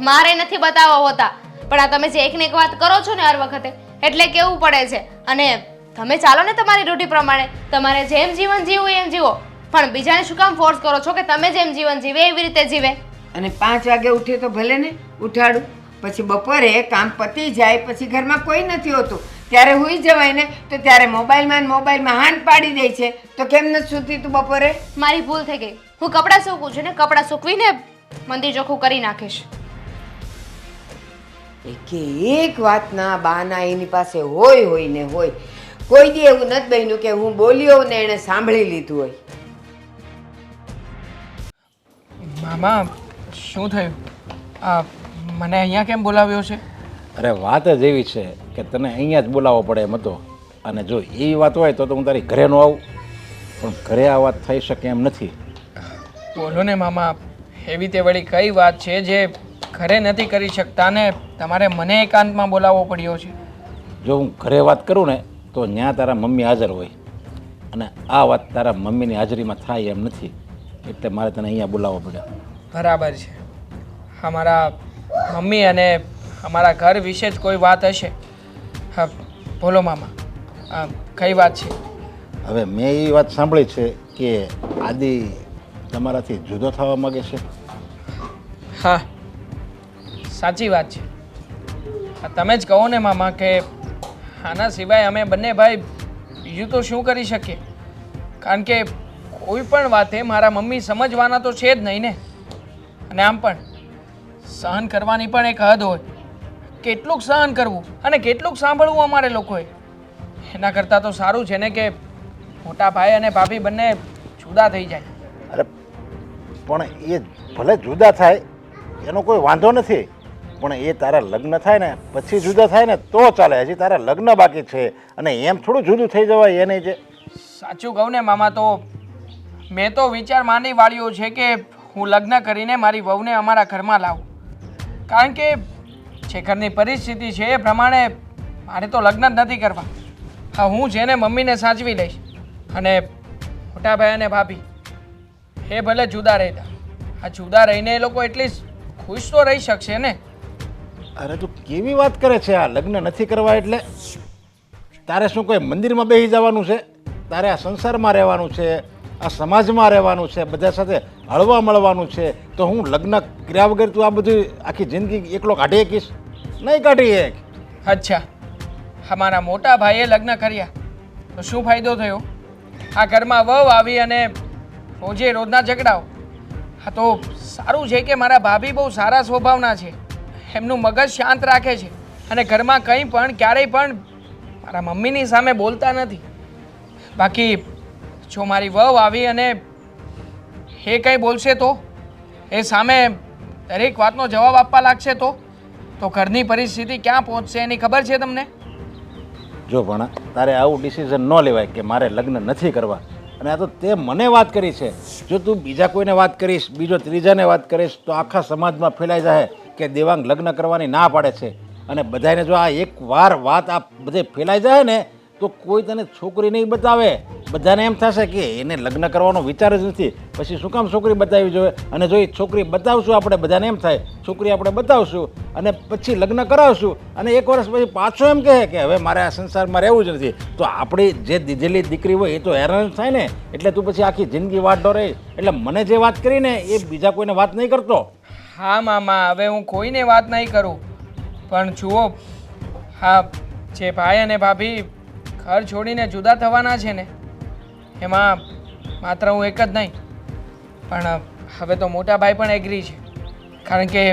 મારે નથી બતાવવા હોતા, પણ આ તમે જે એકને એક વાત કરો છો ને હર વખતે, એટલે કેવું પડે છે. અને તમે ચાલો ને તમારી રૂઢી પ્રમાણે, તમારે જેમ જીવન જીવવું એમ જીવો, પણ બીજાને શું કામ ફોર્સ કરો છો કે તમે જેમ જીવન જીવે એવી રીતે જીવે? અને 5 વાગે ઉઠે તો ભલે ને ઉઠાડું, પછી બપોરે કામ પતી જાય પછી ઘરમાં કોઈ નથી હોતું ત્યારે હુઈ જવાય ને, તો ત્યારે મોબાઈલમાં હાથ પાડી દે છે. તો કેમ નથી સૂતી તું બપોરે? મારી ભૂલ થઈ ગઈ. હું કપડાં સૂકવું છું ને, કપડાં સૂકવીને મંદિર ચોખ્ખું કરી નાખીશ. કે એક વાતના બાના એની પાસે હોય ને હોય. કોઈ દી એવું નથી બન્યું કે હું બોલ્યો ને એણે સાંભળી લીધું હોય. મામા શું થયું? મને અહીંયા કેમ બોલાવ્યો છે? અરે વાત જ એવી છે કે તને અહીંયા જ બોલાવવો પડે એમ હતો. અને જો એવી વાત હોય તો હું તારી ઘરે ન આવું, પણ ઘરે આ વાત થઈ શકે એમ નથી. બોલો ને મામા, એવી તે વળી કઈ વાત છે જે ઘરે નથી કરી શકતા ને તમારે મને એકાંતમાં બોલાવવો પડ્યો છે? જો હું ઘરે વાત કરું ને તો ત્યાં તારા મમ્મી હાજર હોય, અને આ વાત તારા મમ્મીની હાજરીમાં થાય એમ નથી, એટલે મારે તને અહીંયા બોલાવવો પડ્યો. બરાબર છે. અમારા મમ્મી અને અમારા ઘર વિશે જ કોઈ વાત હશે. હા બોલો મામા, કઈ વાત છે? હવે મેં એ વાત સાંભળી છે કે આદિ તમારાથી જુદો થવા માગે છે. હા સાચી વાત છે. તમે જ કહો ને મામા કે આના સિવાય અમે બંને ભાઈ બીજું તો શું કરી શકીએ? કારણ કે કોઈ પણ વાતે મારા મમ્મી સમજવાના તો છે જ નહીં ને. અને આમ પણ સહન કરવાની પણ એક હદ હોય. કેટલુંક સહન કરવું અને કેટલુંક સાંભળવું અમારે લોકોએ. એના કરતાં તો સારું છે ને કે મોટા ભાઈ અને ભાભી બંને જુદા થઈ જાય. અરે પણ એ ભલે જુદા થાય એનો કોઈ વાંધો નથી, પણ એ તારા લગ્ન થાય ને પછી જુદા થાય ને તો ચાલે. હજી તારા લગ્ન બાકી છે અને એમ થોડું જુદું થઈ જવાય એને. જે સાચું કહું ને મામા, તો મેં તો વિચાર માની વાળ્યો છે કે હું લગ્ન કરીને મારી વહુને અમારા ઘરમાં લાવું. કારણ કે જે ઘરની પરિસ્થિતિ છે એ પ્રમાણે મારે તો લગ્ન જ નથી કરવા. હા હું છે ને મમ્મીને સાચવી લઈશ, અને મોટા ભાઈ અને ભાભી એ ભલે જુદા રહેતા, આ જુદા રહીને એ લોકો એટલીસ્ટ ખુશ તો રહી શકશે ને. અરે તું કેવી વાત કરે છે? આ લગ્ન નથી કરવા એટલે તારે શું કોઈ મંદિરમાં બેસી જવાનું છે? તારે આ સંસારમાં રહેવાનું છે, આ સમાજમાં રહેવાનું છે, બધા સાથે હળવા મળવાનું છે. તો હું લગ્ન કર્યા વગર તું આ બધું આખી જિંદગી એકલો કાઢી શકીશ? નહીં કાઢી એક. અચ્છા, અમારા મોટા ભાઈએ લગ્ન કર્યા તો શું ફાયદો થયો? આ ઘરમાં વહુ આવી અને રોજે રોજના ઝઘડાઓ. હા તો સારું છે કે મારા ભાભી બહુ સારા સ્વભાવના છે, એમનું મગજ શાંત રાખે છે અને ઘરમાં કંઈ પણ ક્યારેય પણ મારા મમ્મીની સામે બોલતા નથી. બાકી જો મારી વહુ આવી અને એ કંઈ બોલશે તો એ સામે દરેક વાતનો જવાબ આપવા લાગશે તો ઘરની પરિસ્થિતિ ક્યાં પહોંચશે એની ખબર છે તમને? જો ભણા, તારે આવું ડિસિઝન ન લેવાય કે મારે લગ્ન નથી કરવા. અને આ તો તે મને વાત કરી છે. જો તું બીજા કોઈને વાત કરીશ, બીજો ત્રીજાને વાત કરીશ તો આખા સમાજમાં ફેલાઈ જાય કે દેવાંગ લગ્ન કરવાની ના પાડે છે. અને બધાને જો આ એક વાર વાત આ બધે ફેલાઈ જાય ને તો કોઈ તને છોકરી નહીં બતાવે. બધાને એમ થશે કે એને લગ્ન કરવાનો વિચાર જ નથી, પછી શું કામ છોકરી બતાવવી જોઈએ? અને જો એ છોકરી બતાવશું આપણે, બધાને એમ થાય છોકરી આપણે બતાવશું અને પછી લગ્ન કરાવશું, અને એક વર્ષ પછી પાછો એમ કહે કે હવે મારે આ સંસારમાં રહેવું જ નથી, તો આપણી જે દીધેલી દીકરી હોય એ તો હેરાન થાય ને. એટલે તું પછી આખી જિંદગી વાટ રહી. એટલે મને જે વાત કરીને એ બીજા કોઈને વાત નહીં કરતો. હા મામા, હવે હું કોઈને વાત નહીં કરું, પણ જુઓ, હા જે ભાઈ અને ભાભી ઘર છોડીને જુદા થવાના છે ને એમાં માત્ર હું એક જ નહીં, પણ હવે તો મોટા ભાઈ પણ એગ્રી છે. કારણ કે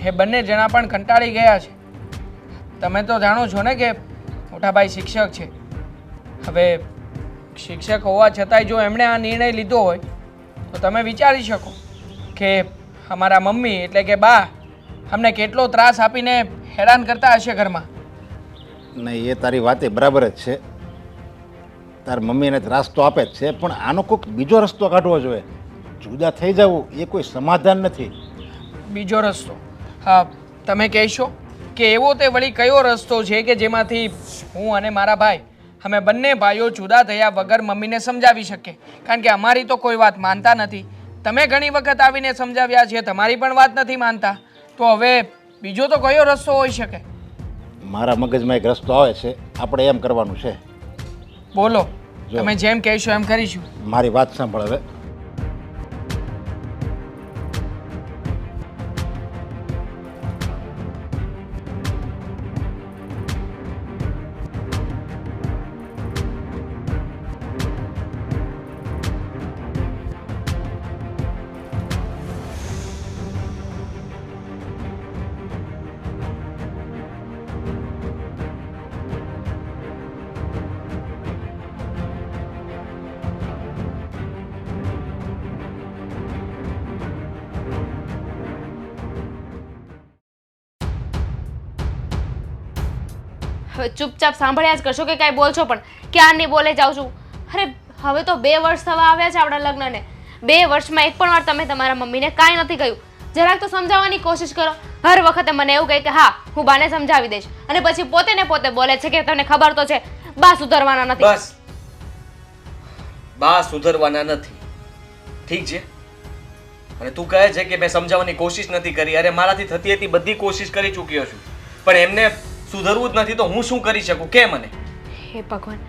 એ બંને જણા પણ કંટાળી ગયા છે. તમે તો જાણો છો ને કે મોટા ભાઈ શિક્ષક છે. હવે શિક્ષક હોવા છતાંય જો એમણે આ નિર્ણય લીધો હોય તો તમે વિચારી શકો કે અમારા મમ્મી એટલે કે બા અમને કેટલો ત્રાસ આપીને હેરાન કરતા હશે ઘરમાં. નહીં, એ તારી વાત એ બરાબર જ છે. તાર મમ્મીને ત્રાસ તો આપે જ છે, પણ આનો કોઈક બીજો રસ્તો કાઢવો જોઈએ. જુદા થઈ જવું એ કોઈ સમાધાન નથી. બીજો રસ્તો? હા તમે કહેશો કે એવો તે વળી કયો રસ્તો છે કે જેમાંથી હું અને મારા ભાઈ અમે બંને ભાઈઓ જુદા થયા વગર મમ્મીને સમજાવી શકીએ? કારણ કે અમારી તો કોઈ વાત માનતા નથી. તમે ઘણી વખત આવીને સમજાવ્યા છે, તમારી પણ વાત નથી માનતા. તો હવે બીજો તો કયો રસ્તો હોઈ શકે? મારા મગજમાં એક રસ્તો આવે છે. આપણે એમ કરવાનું છે. બોલો, તમે જેમ કહેશો એમ કરીશું. મારી વાત સાંભળ હવે. હવે ચૂપચાપ સાંભળ્યા જ કરશો કે કાંઈ બોલશો પણ ક્યારની બોલે જાઉં છું. અરે હવે તો 2 વર્ષ થવા આવ્યા છે આપણા લગ્નને. 2 વર્ષમાં એક પણ વાર તમે તમારા મમ્મીને કાંઈ નથી કહ્યું. જરાક તો સમજાવવાની કોશિશ કરો. હર વખતે મને એવું કહે કે હા હું બાને સમજાવી દઈશ અને પછી પોતે ને પોતે બોલે છે કે તને ખબર તો છે બા સુધરવાના નથી. બસ બા સુધરવાના નથી, ઠીક છે? અને તું કહે છે કે મેં સમજાવવાની કોશિશ નથી કરી. અરે મારાથી થતી હતી બધી કોશિશ કરી ચૂક્યો છું, પણ એમને સુધરવું જ નથી તો હું શું કરી શકું કે મને? હે ભગવાન,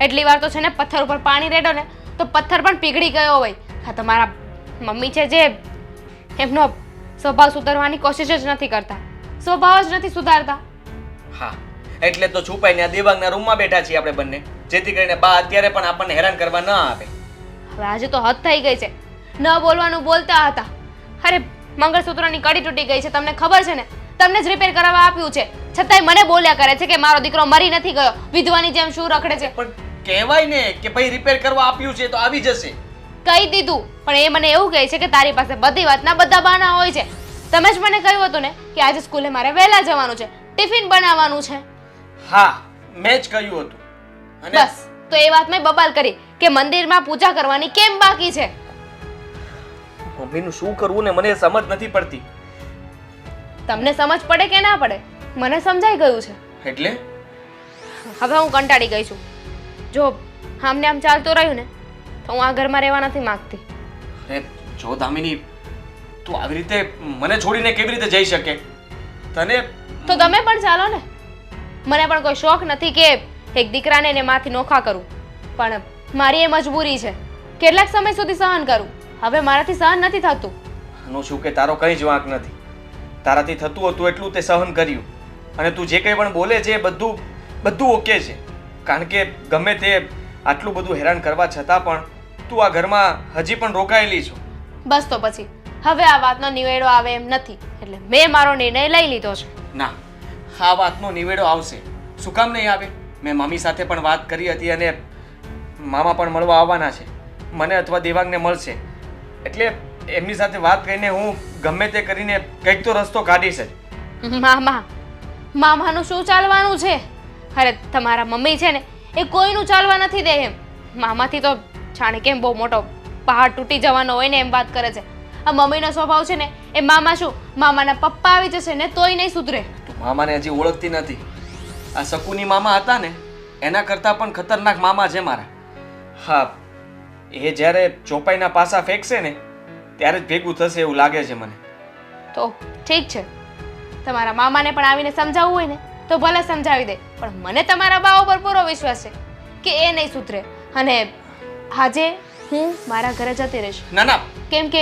એટલી વાર તો છે ને પથ્થર ઉપર પાણી રેડો ને તો પથ્થર પણ પીગળી ગયો હોય. હા તમારા મમ્મી છે જે એમનો સ્વભાવ સુધારવાની કોશિશ જ નથી કરતા, સ્વભાવ જ નથી સુધારતા. હા એટલે તો છુપાઈને આ દેવાંગના રૂમમાં બેઠા છીએ આપણે બંને, જેથી કરીને બા અત્યારે પણ આપણને હેરાન કરવા ન આવે. હવે આજે તો હદ થઈ ગઈ છે. ન બોલવાનું બોલતા હતા. અરે મંગળસૂત્રની કડી તૂટી ગઈ છે તમને ખબર છે ને, તમને જ રિપેર કરાવવા આપ્યું છે છતાંય મને બોલ્યા કરે છે કે મારો દીકરો મરી નથી ગયો, વિધવાની જેમ શું રખડે છે. પણ કહેવાય ને કે ભાઈ રિપેર કરવા આપ્યું છે તો આવી જશે. કહી દીધું પણ એ મને એવું કહે છે કે તારી પાસે બધી વાતના બધા બહાના હોય છે. તમે જ મને કહ્યું હતું ને કે આજે સ્કૂલે મારે વહેલા જવાનું છે, ટિફિન બનાવવાનું છે. હા મેં જ કહ્યું હતું. અને બસ તો એ વાત મેં બબાલ કરી કે મંદિરમાં પૂજા કરવાની કેમ બાકી છે. મમ્મીનું શું કરવું ને મને સમજ નથી પડતી. તમને સમજ પડે કે ના પડે મને સમજાઈ ગયું છે. એટલે હવે હું કંટાળી ગઈ છું. જો આમને આમ ચાલતું રહ્યું ને તો હું આ ઘરમાં રહેવા નથી માંગતી. અરે જો દામિની, તું આવી રીતે મને છોડીને કેવી રીતે જઈ શકે? તને તો તમે પણ ચાલો ને. મને પણ કોઈ શોખ નથી કે એક દીકરાને એને માથી નોખા કરું, પણ મારી એ મજબૂરી છે. કેટલાક સમય સુધી સહન કરું, હવે મારાથી સહન નથી થતું. આનું શું કે તારો કંઈ જ વાંક નથી. તારાથી થતું હતું એટલું તે સહન કર્યું, અને તું જે કંઈ પણ બોલે છે એ બધું ઓકે છે. કારણ કે ગમે તે આટલું બધું હેરાન કરવા છતાં પણ તું આ ઘરમાં હજી પણ રોકાયેલી છો. બસ તો પછી હવે આ વાતનો નિવેડો આવે એમ નથી, એટલે મેં મારો નિર્ણય લઈ લીધો છે. ના, આ વાતનો નિવેડો આવશે. શું કામ નહીં આવે? મેં મમ્મી સાથે પણ વાત કરી હતી અને મામા પણ મળવા આવવાના છે. મને અથવા દેવાંગને મળશે એટલે એમની સાથે વાત કરીને હું ગમે તે કરીને કંઈક તો રસ્તો કાઢીશ જ. મામાનું શું ચાલવાનું છે? અરે તમારા મમ્મી છે ને એ કોઈનું ચાલવા નથી દે એમ. મામાથી તો જાણે કેમ બહુ મોટો પહાડ તૂટી જવાનો હોય ને એમ વાત કરે છે. આ મમ્મીનો સ્વભાવ છે ને એ મામા શું મામાના પપ્પા આવી જશે ને તોય નહીં સુધરે. તું મામાને હજી ઓળખતી નથી. આ શકુની મામા હતા ને એના કરતાં પણ ખતરનાક મામા છે મારા. હા, એ જ્યારે ચોપાઈના પાસા ફેંકશે ને ત્યારે જ ભેગું થશે એવું લાગે છે મને. તો ઠીક છે, તમારા મામાને પણ આવીને સમજાવવું હોય ને તો ભલે સમજાવી દે, પણ મને તમારા બા ઉપર પૂરો વિશ્વાસ છે કે એ નહીં સુધરે. અને આજે હું મારા ઘરે જતી રહીશ. ના ના, કેમ કે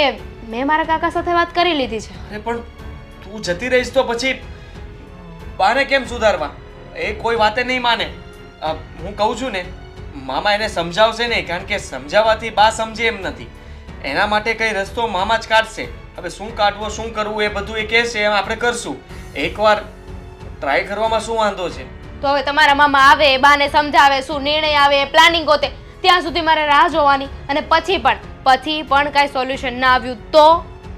મેં મારા કાકા સાથે વાત કરી લીધી છે. અરે પણ તું જતી રહીશ તો પછી બાને કેમ સુધારવા? એ કોઈ વાતે નહીં માને. હું કહું છું ને, મામા એને સમજાવશે નહીં, કારણ કે સમજાવવાથી બા સમજે એમ નથી. એના માટે કઈ રસ્તો મામા જ કાઢશે. હવે શું કાઢવો શું કરવું એ બધું એ કહેશે, એમ આપણે કરશું. એકવાર ટ્રાય કરવામાં શું વાંધો છે? તો હવે તમારા મામા આવે, બાને સમજાવે, શું નિર્ણય આવે, પ્લાનિંગ ગોતે, ત્યાં સુધી મારે રાહ જોવાની. અને પછી પણ કાંઈ સોલ્યુશન ના આવ્યું તો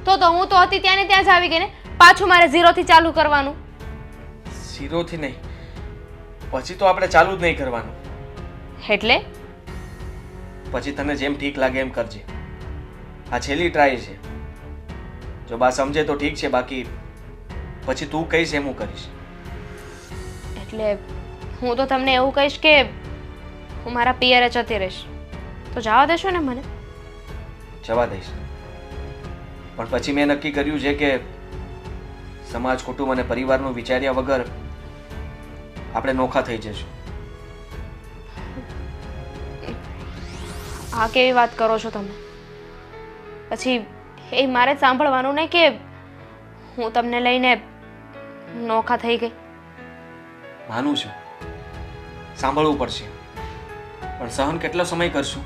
હું તો હતી ત્યાં ને ત્યાં જ આવી ગઈ ને. પાછું મારે 0 થી ચાલુ કરવાનું. 0 થી નહીં, પછી તો આપણે ચાલુ જ નહીં કરવાનું. એટલે પછી તને જેમ ઠીક લાગે એમ કરજે. આ છેલ્લી ટ્રાય છે. જો બા સમજે તો ઠીક છે, બાકી પછી તું કહીશ એમ હું કરીશ. એટલે હું તો તમને એવું કહીશ કે હું મારા પિયરે જતી રહીશ. તો જવા દેશો ને મને? જવા દઈશ, પણ પછી મેં નક્કી કર્યું છે કે સમાજ, કુટુંબ અને પરિવારનું વિચાર્યા વગર આપણે નોખા થઈ જશું. આ કેવી વાત કરો છો તમે? પછી એ મારે જ સાંભળવાનું નહીં કે હું તમને લઈને નોખા થઈ ગઈ? માનું છું સાંભળવું પડશે, પણ સહન કેટલો સમય કરશું?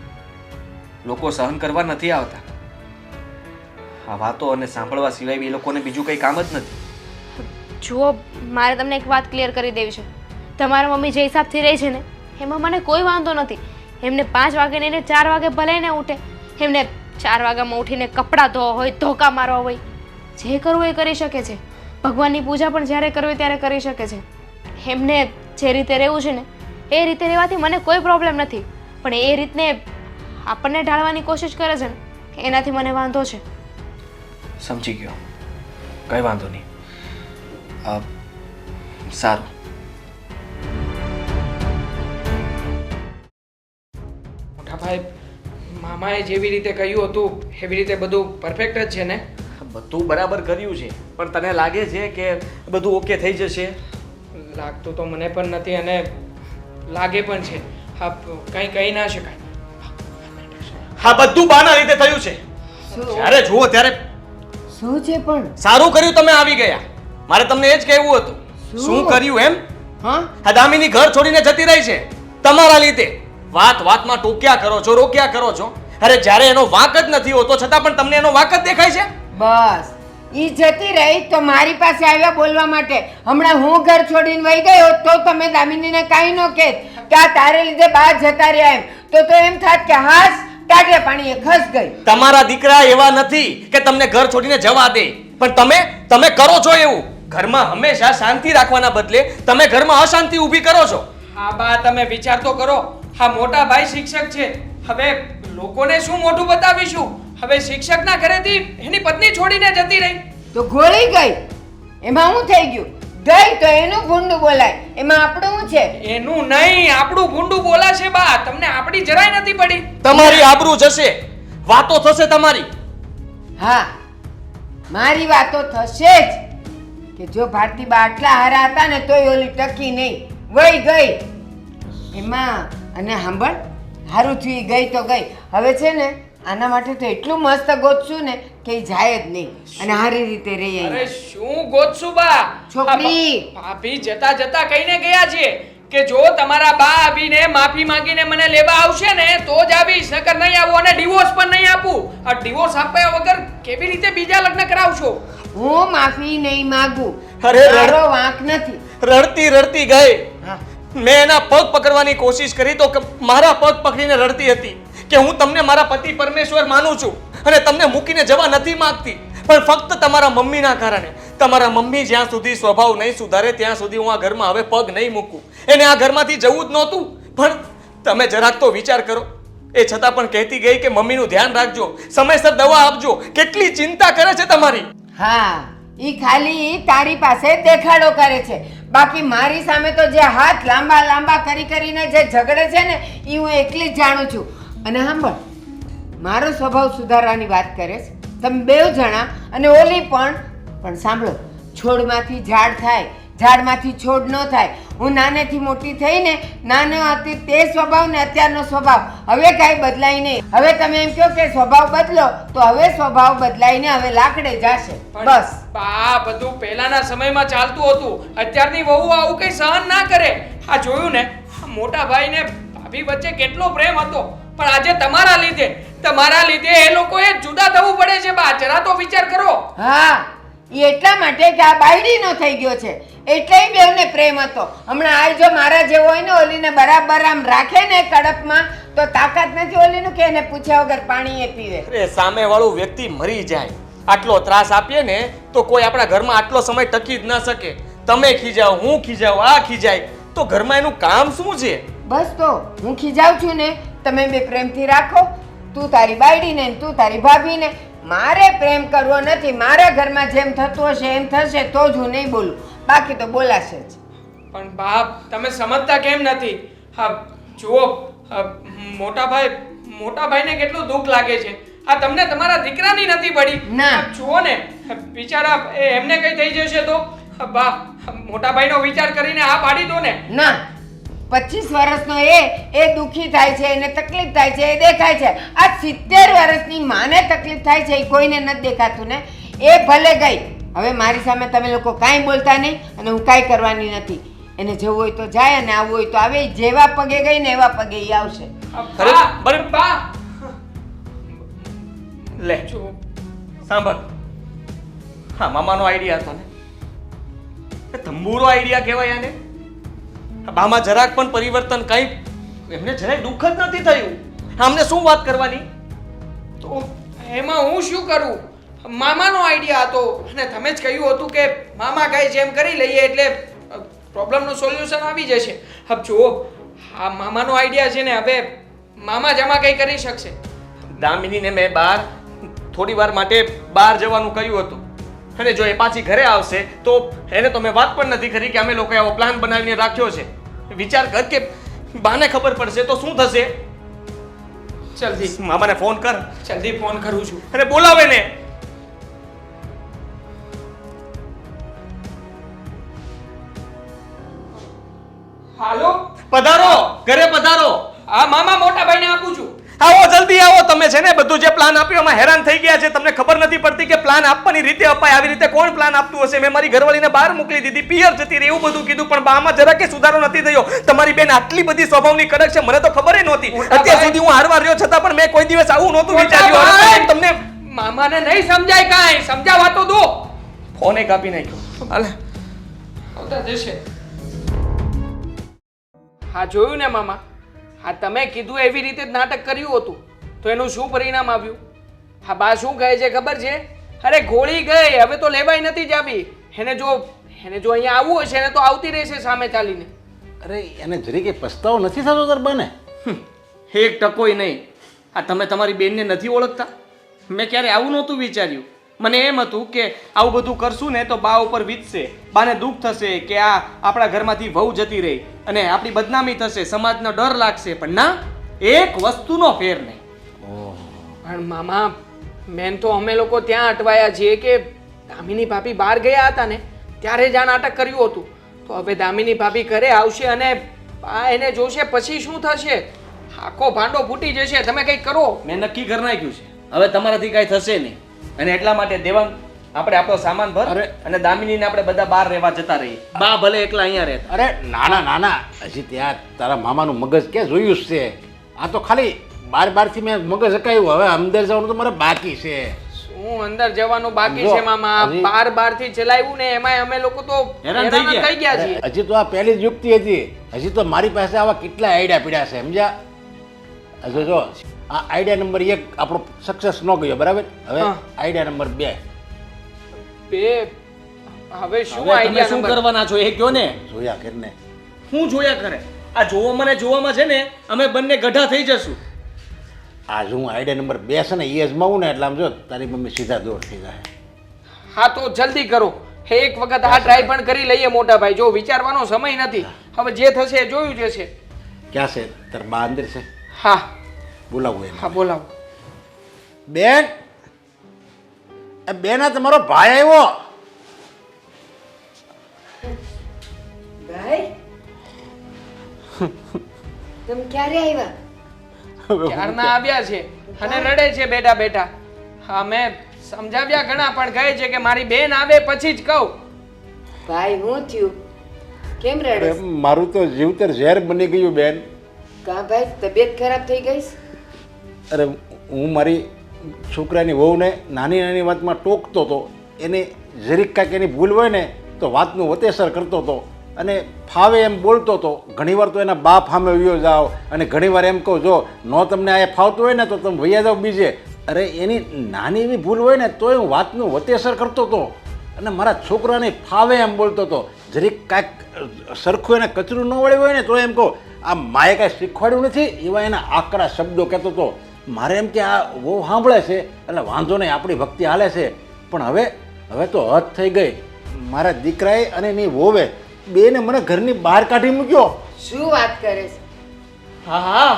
લોકો સહન કરવા નથી આવતા. આ વાતો અને સાંભળવા સિવાય એ લોકોને બીજું કંઈ કામ જ નથી. જુઓ, મારે તમને એક વાત ક્લિયર કરી દેવી છે. તમારા મમ્મી જે હિસાબથી રહે છે ને એમાં મને કોઈ વાંધો નથી. એમને 5 વાગે ને 4 વાગે ભલે ને ઉઠે, એમને 4 વાગ્યામાં ઉઠીને કપડાં ધોવા હોય, ધોકા મારવા હોય, જે કરવું એ કરી શકે છે. ભગવાનની પૂજા પણ જ્યારે કરવી ત્યારે કરી શકે છે. એમને જે રીતે રહેવું છે ને એ રીતે રહેવાથી મને કોઈ પ્રોબ્લેમ નથી, પણ એ રીતને આપણને ઢાળવાની કોશિશ કરે છે ને એનાથી મને વાંધો છે. સમજી ગયો, કઈ વાંધો નહીં. સારું. મોટા ભાઈ, મામાએ જેવી રીતે કહ્યું હતું એવી રીતે બધું પરફેક્ટ જ છે ને? બધું બરાબર કર્યું છે, પણ તને લાગે છે કે બધું ઓકે થઈ જશે? લાગતું તો મને પણ નથી અને લાગે પણ છે. હા, કંઈ કહી ના શકાય. હા, બધું બાના રીતે થયું છે. જ્યારે જુઓ ત્યારે શું છે પણ? સારું કર્યું તમે આવી ગયા. મારે તમને એ જ કહેવું હતું. શું કર્યું એમ? હા, આ દામિની ઘર છોડીને જતી રહી છે તમારા લીધે. વાત વાતમાં ટોક્યા કરો છો, રોક્યા કરો છો. અરે જ્યારે એનો વાંક જ નથી હોતો છતાં પણ તમને એનો વાંક જ દેખાય છે. બસ ઈ જતી રહી તો મારી પાસે આવ્યા બોલવા માટે. હમણાં હું ઘર છોડીને વહી ગયો તો તમે દામિનીને કાંઈ ન કહેત કે આ તારે લીધે બહાર જતા રહ્યા એમ. તો એમ થાત કે હાસ ટાઢે પાણીએ ખસ ગઈ. તમારા દીકરા એવા નથી કે તમને ઘર છોડીને જવા દે, પણ તમે કરો છો એવું. ઘરમાં હંમેશા શાંતિ રાખવાના બદલે તમે ઘરમાં અશાંતિ ઊભી કરો છો. હા બા, તમે વિચાર તો કરો. હા, મોટા ભાઈ શિક્ષક છે. હવે લોકોને શું મોઢું બતાવીશું? હવે શિક્ષકના ઘરેથી એની પત્ની છોડીને જતી રહી તો ગોળી ગઈ. એમાં શું થઈ ગયું? ગઈ તો એનું ભૂંડું બોલાય, એમાં આપણું શું છે? એનું નહીં, આપણું ભૂંડું બોલાશે બા. તમને આપણી જરાય નથી પડી. તમારી આબરૂ જશે, વાતો થશે તમારી. હા, મારી વાતો થશે જ કે જો ભારતી બા આટલા હારા હતા ને તોય ઓલી ટકી નહીં, વહી ગઈ એમાં. અને સાંભળ, હારું થયું ઈ ગઈ તો ગઈ. હવે છે ને આના માટે તો એટલું મસ્ત ગોતશું ને કે ઈ જાય જ નહીં અને હારી રીતે રહી અરે અહીં. શું ગોતશું બા? છોકરી. ભાભી જતા જતા કહીને ગયા છે કે જો તમારા બા આવીને માફી માંગીને મને લેવા આવશે ને તો જ આવીશ, નકર નહીં આવું અને ડિવોર્સ પણ નહીં આપું. આ ડિવોર્સ આપ્યા વગર કેવી રીતે બીજા લગ્ન કરાવશો? હું માફી નહીં માંગુ, અરે રડ- મારો વાંક નથી. રડતી રડતી ગઈ. હા, મેં એના પગ પકડવાની કોશિશ કરી તો મારા પગ પકડીને રડતી હતી કે હું તમને મારા પતિ પરમેશ્વર માનું છું અને તમને મૂકીને જવા નથી માંગતી, પણ ફક્ત તમારા મમ્મીના કારણે. તમારા મમ્મી જ્યાં સુધી સ્વભાવ નહીં સુધારે ત્યાં સુધી હું આ ઘરમાં હવે પગ નહીં મૂકું. એને આ ઘરમાંથી જવું જ નહોતું, પણ તમે જરાક તો વિચાર કરો. એ છતાં પણ કહેતી ગઈ કે મમ્મીનું ધ્યાન રાખજો, સમયસર દવા આપજો. કેટલી ચિંતા કરે છે તમારી. હા, ઈ ખાલી તારી પાસે દેખાડો કરે છે, બાકી મારી સામે તો જે હાથ લાંબા લાંબા કરી કરીને જે ઝઘડે છે ને ઈ હું એકલી જ જાણું છું. અને સાંભળ, મારો સ્વભાવ સુધારવાની વાત કરે છે તમે બેવ જણા અને ઓલી પણ સાંભળો, છોડમાંથી ઝાડ થાય, ઝાડમાંથી છોડ ન થાય. હું નાનેથી મોટી થઈને નાનો હતી તે સ્વભાવ ને અત્યારનો સ્વભાવ હવે કાંઈ બદલાય નહીં. હવે તમે એમ કહો કે સ્વભાવ બદલો તો હવે સ્વભાવ બદલાઈને હવે લાકડે જશે. બસ બા, બધું પહેલાના સમયમાં ચાલતું હતું. અત્યારની વહુ આવું કઈ સહન ના કરે. આ જોયું ને, આ મોટા ભાઈ ને ભાભી વચ્ચે કેટલો પ્રેમ હતો, પણ આજે તમારા લીધે એ લોકોએ જુદા થવું પડે છે બા. જરા તો વિચાર કરો. હા, એ એટલા માટે કે આ બાયડીનો થઈ ગયો છે એટલે બેવને પ્રેમ હતો. હમણાં આ જો મારા જેવો હોય ને ઓલીને બરાબર આમ રાખે ને કડપમાં તો તાકાત નથી ઓલીનું કે એને પૂછ્યા વગર પાણી એ પીવે. અરે સામેવાળું વ્યક્તિ મરી જાય. આટલો ત્રાસ આપીએ ને તો કોઈ આપણા ઘરમાં આટલો સમય ટકી જ ના શકે. તમે ખીજાવ, હું ખીજાવ, આ ખીજાય તો ઘરમાં એનું કામ શું છે? બસ તો હું ખીજાવ છું ને, તમે બે પ્રેમથી રાખો. તું તારી બાયડીને ને તું તારી ભાભીને. મારે પ્રેમ કરવો નથી. મારા ઘરમાં જેમ થતું હશે એમ થશે તો જ હું નહીં બોલું, બાકી તો બોલાશે જ. પણ બાપ, તમે સમજતા કેમ નથી? હા જુઓ, મોટા ભાઈને કેટલું દુઃખ લાગે છે. આ તમને તમારા દીકરાની નથી પડી. ના. જુઓ ને, બિચારા એમને કઈ થઈ જશે તો બા, મોટા ભાઈનો વિચાર કરીને આ પાડી દો ને. ના, 25 વર્ષનો એ દુખી થાય છે, એને તકલીફ થાય છે, એ દેખાય છે. આ 70 વર્ષની માને તકલીફ થાય છે એ કોઈને નથી દેખાતું ને. એ ભલે ગઈ, હવે મારી સામે તમે લોકો કાંઈ બોલતા નહીં અને હું કાંઈ કરવાની નથી. એને જવું હોય તો જાય અને આવવું હોય તો આવે. જેવા પગે ગઈ ને એવા પગે ઈ આવશે. બા, લે સાંભળ, હા મામાનો આઈડિયા હતો ને, એ તંબુરો આઈડિયા કહેવાય આને. બામાં જરાક પણ પરિવર્તન કંઈ એમને જરાય દુઃખ જ નથી થયું. આમને શું વાત કરવાની? તો એમાં હું શું કરું? મામાનો આઈડિયા હતો અને તમે જ કહ્યું હતું કે મામા કહે જેમ કરી લઈએ એટલે પ્રોબ્લેમનું સોલ્યુશન આવી જશે. હવે જુઓ, આ મામાનો આઈડિયા છે ને, હવે મામા જ આમાં કંઈ કરી શકશે. દામિનીને મેં થોડી વાર માટે બહાર જવાનું કહ્યું હતું, અને જો એ પાછી ઘરે આવશે તો એને તો મેં વાત પણ નથી કરી કે અમે લોકોએ આવો પ્લાન બનાવીને રાખ્યો છે. વિચાર કર કે બાને ખબર પડશે તો શું થશે. જલ્દી મામાને ફોન કર. જલ્દી ફોન કરું છું. અને બોલાવે ને. હાલો, પધારો, ઘરે પધારો. આ મામા મોટા ભાઈને આપું છું. આવો, જલ્દી આવો. તમે છે ને બધું જે પ્લાન આપ્યો એમાં હેરાન થઈ ગયા છે. તમને ખબર નથી પડતી કે પ્લાન આપવાની રીતે અપાય. આવી રીતે કોણ પ્લાન આપતું હશે? મેં મારી ઘરવાળીને બહાર મોકલી દીધી, પિયર જતી રહી, એવું બધું કીધું, પણ બામાં જરા કે સુધારો નથી થયો. તમારી બેન આટલી બધી સ્વભાવની કડક છે, મને તો ખબર નહોતી. અત્યાર સુધી હું હારવાર રહ્યો છતાં પણ મેં કોઈ દિવસ આવું નહોતું વિચાર્યું. હવે તમને મામાને નહીં સમજાય કાંઈ, સમજાવવા તો દો. ફોને કાપી નાખ્યો. હાલે, આવતા જશે. હા, જોયું ને મામા, હા તમે કીધું એવી રીતે જ નાટક કર્યું હતું તો એનું શું પરિણામ આવ્યું? હા, બા શું કહે છે ખબર છે? અરે ગોળી ગઈ, હવે તો લેવાય નથી જાવી. એને જો અહીંયા આવવું હશે ને તો આવતી રહેશે સામે ચાલીને. અરે એને જરી કે પસ્તાવો નથી થતો તાર બને? એક ટકોય નહીં. આ તમે તમારી બેનને નથી ઓળખતા? મેં ક્યારે આવું નહોતું વિચાર્યું. મને એમ હતું કે આવું બધું કરશું ને તો બા ઉપર વીતશે, બાને દુઃખ થશે કે આ આપણા ઘરમાંથી વહુ જતી રહી અને આપણી બદનામી થશે, સમાજનો ડર લાગશે. પણ ના, એક વસ્તુનો ફેર નહીં. પણ મામા, મેન તો અમે લોકો ત્યાં અટવાયા છીએ કે દામિની ભાભી બહાર ગયા હતા ને ત્યારે જ આ નાટક કર્યું હતું. તો હવે દામિની ભાભી ઘરે આવશે અને બા એને જોશે, પછી શું થશે? આખો ભાંડો ફૂટી જશે. તમે કંઈક કરો. મેં નક્કી કરી નાખ્યું છે, હવે તમારાથી કાંઈ થશે નહીં. અને એટલા માટે દેવાંગ, આપણે આપણો સામાન ભર અને દામિનીને આપણે બધા બહાર રહેવા જતા રહીએ. બા ભલે એકલા અહીંયા રહેતા. અરે નાના નાના, હજી ત્યાં તારા મામાનું મગજ ક્યાં જોયું જ છે? આ તો ખાલી બારથી મેં મગજ હકાયું, હવે અંદર જવાનું તો મારે બાકી છે. શું અંદર જવાનું બાકી છે મામા? બારથી ચલાવ્યું ને એમાં અમે લોકો તો હેરાન થઈ ગયા છીએ. હજી તો આ પહેલી જ યુક્તિ હતી. હજી તો મારી પાસે આવા કેટલા આઈડિયા પીડ્યા છે, સમજ્યા? હજુ જો આ આઈડિયા નંબર 1 આપણો સક્સેસ ન ગયો, બરાબર? હવે આઈડિયા નંબર 2. હવે શું તમે આઈડિયા શું કરવાના છો એ કયો ને. જોયા કરીને હું જોયા કરે? આ જોવામાં છે ને અમે બંને ગઢા થઈ જશું. આજ હું આઈડિયા નંબર 2 છે ને એ અજમાવું ને એટલે આમ જો તારી મમ્મી સીધા દૂર થઈ જાય. હા તો જલ્દી કરો. એક વખત આ ટ્રાય પણ કરી લઈએ મોટા ભાઈ. જો વિચારવાનો સમય નથી, હવે જે થશે એ જોયું જશે. ક્યાં છે તાર બા? અંદર છે? હા બોલાવું એને. હા બોલાવો. બેન, એ બેન આ તમારો ભાઈ આવ્યો. ભાઈ તમે ક્યારે આવ્યા? ક્યારના આવ્યા છે અને રડે છે બેઠા બેઠા. હા મેં સમજાવ્યા ઘણા, પણ કહે છે કે મારી બેન આવે પછી જ કહું. ભાઈ હું થયું? કેમ અરે રડે? મારું તો જીવતર ઝેર બની ગયું બેન. કા ભાઈ તબિયત ખરાબ થઈ ગઈ? અરે હું મારી છોકરાની વહુને નાની નાની વાતમાં ટોકતો હતો. એને જરીક કાંઈક એની ભૂલ હોય ને તો વાતનું વતેસર કરતો હતો અને ફાવે એમ બોલતો હતો. ઘણીવાર તો એના બાપ સામે વયો જાઓ અને ઘણીવાર એમ કહું, જો ન તમને આ ફાવતું હોય ને તો તમે વૈયા જાઓ બીજે. અરે એની નાની એવી ભૂલ હોય ને તોય હું વાતનું વતેસર કરતો હતો અને મારા છોકરાને ફાવે એમ બોલતો હતો. જરીક કાંઈક સરખું એને કચરું ન વળ્યું હોય ને તો એમ કહું, આ માએ કાંઈ શીખવાડ્યું નથી, એવા એના આકરા શબ્દો કહેતો હતો. મારે એમ કે આ બહુ સાંભળે છે એટલે વાંધો નહીં, આપણી ભક્તિ હાલે છે. પણ હવે તો હદ થઈ ગઈ. મારા દીકરાએ અને એની વહુએ બેને મને ઘરની બહાર કાઢી મૂક્યો. શું વાત કરે છે? હા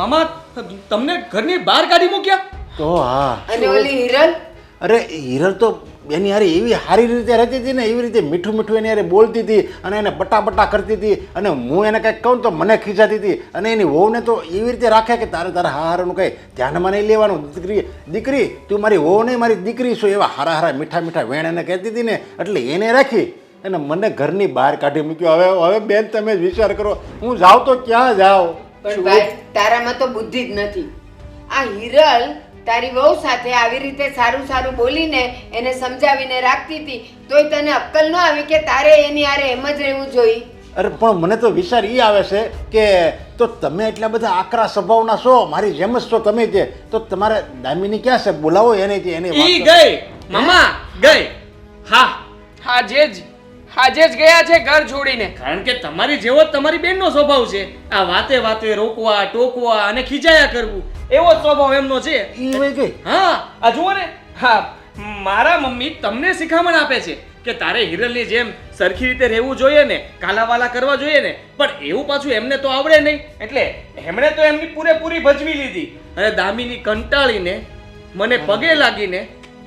મામા, તમને ઘરની બહાર કાઢી મૂક્યા? તો હા. અને ઓલી હિરલ? અરે હિરલ તો એની હારે એવી સારી રીતે રહેતી હતી ને, એવી રીતે મીઠું મીઠું એની હારે બોલતી હતી અને એને બટા કરતી હતી અને હું એને કંઈક કહું તો મને ખીજાતી હતી. અને એની વહુને તો એવી રીતે રાખે કે તારે હારાનું કંઈ ધ્યાનમાં નહીં લેવાનું. દીકરી તું મારી વહુ નહીં મારી દીકરી છું, એવા હારા મીઠા વેણ એને કહેતી હતી ને, એટલે એને રાખી અને મને ઘરની બહાર કાઢી મૂક્યો. હવે બેન તમે જ વિચાર કરો, હું જાઉં તો ક્યાં જાઉં? પણ ભાઈ તારામાં તો બુદ્ધિ જ નથી. આ હિરલ તારી વહુ સાથે આવી રીતે સારું બોલીને એને સમજાવીને રાખતી હતી, તોય તને અક્કલ ન આવી કે તારે એની હારે એમ જ રહેવું જોઈએ? અરે પણ મને તો વિચાર એ આવે છે કે તો તમે એટલા બધા આકરા સ્વભાવના છો, મારી જેમ જ છો તમે, જે તો તમારે દામિની ક્યાં છે? બોલાવો એને. ઈ ગઈ મામા, ગઈ. હા હા જે જ આજે જ ગયા છે ઘર છોડીને. કારણ કે તમારી જેવો જ તમારી બેનનો સ્વભાવ છે. આ વાતે વાતે રોકવા ટોકવા અને ખીજાયા કરવું એવો જ સ્વભાવ એમનો છે. ઈ વઈ ગઈ. હા આ જુઓ ને. હા મારા મમ્મી તમને શિખામણ આપે છે કે તારે હિરલની જેમ સરખી રીતે રહેવું જોઈએ ને, કાલાવાલા કરવા જોઈએ ને, પણ એવું પાછું એમને તો આવડે નહીં. એટલે એમણે તો એમની પૂરેપૂરી ભજવી લીધી અને દામિની કંટાળીને મને પગે લાગીને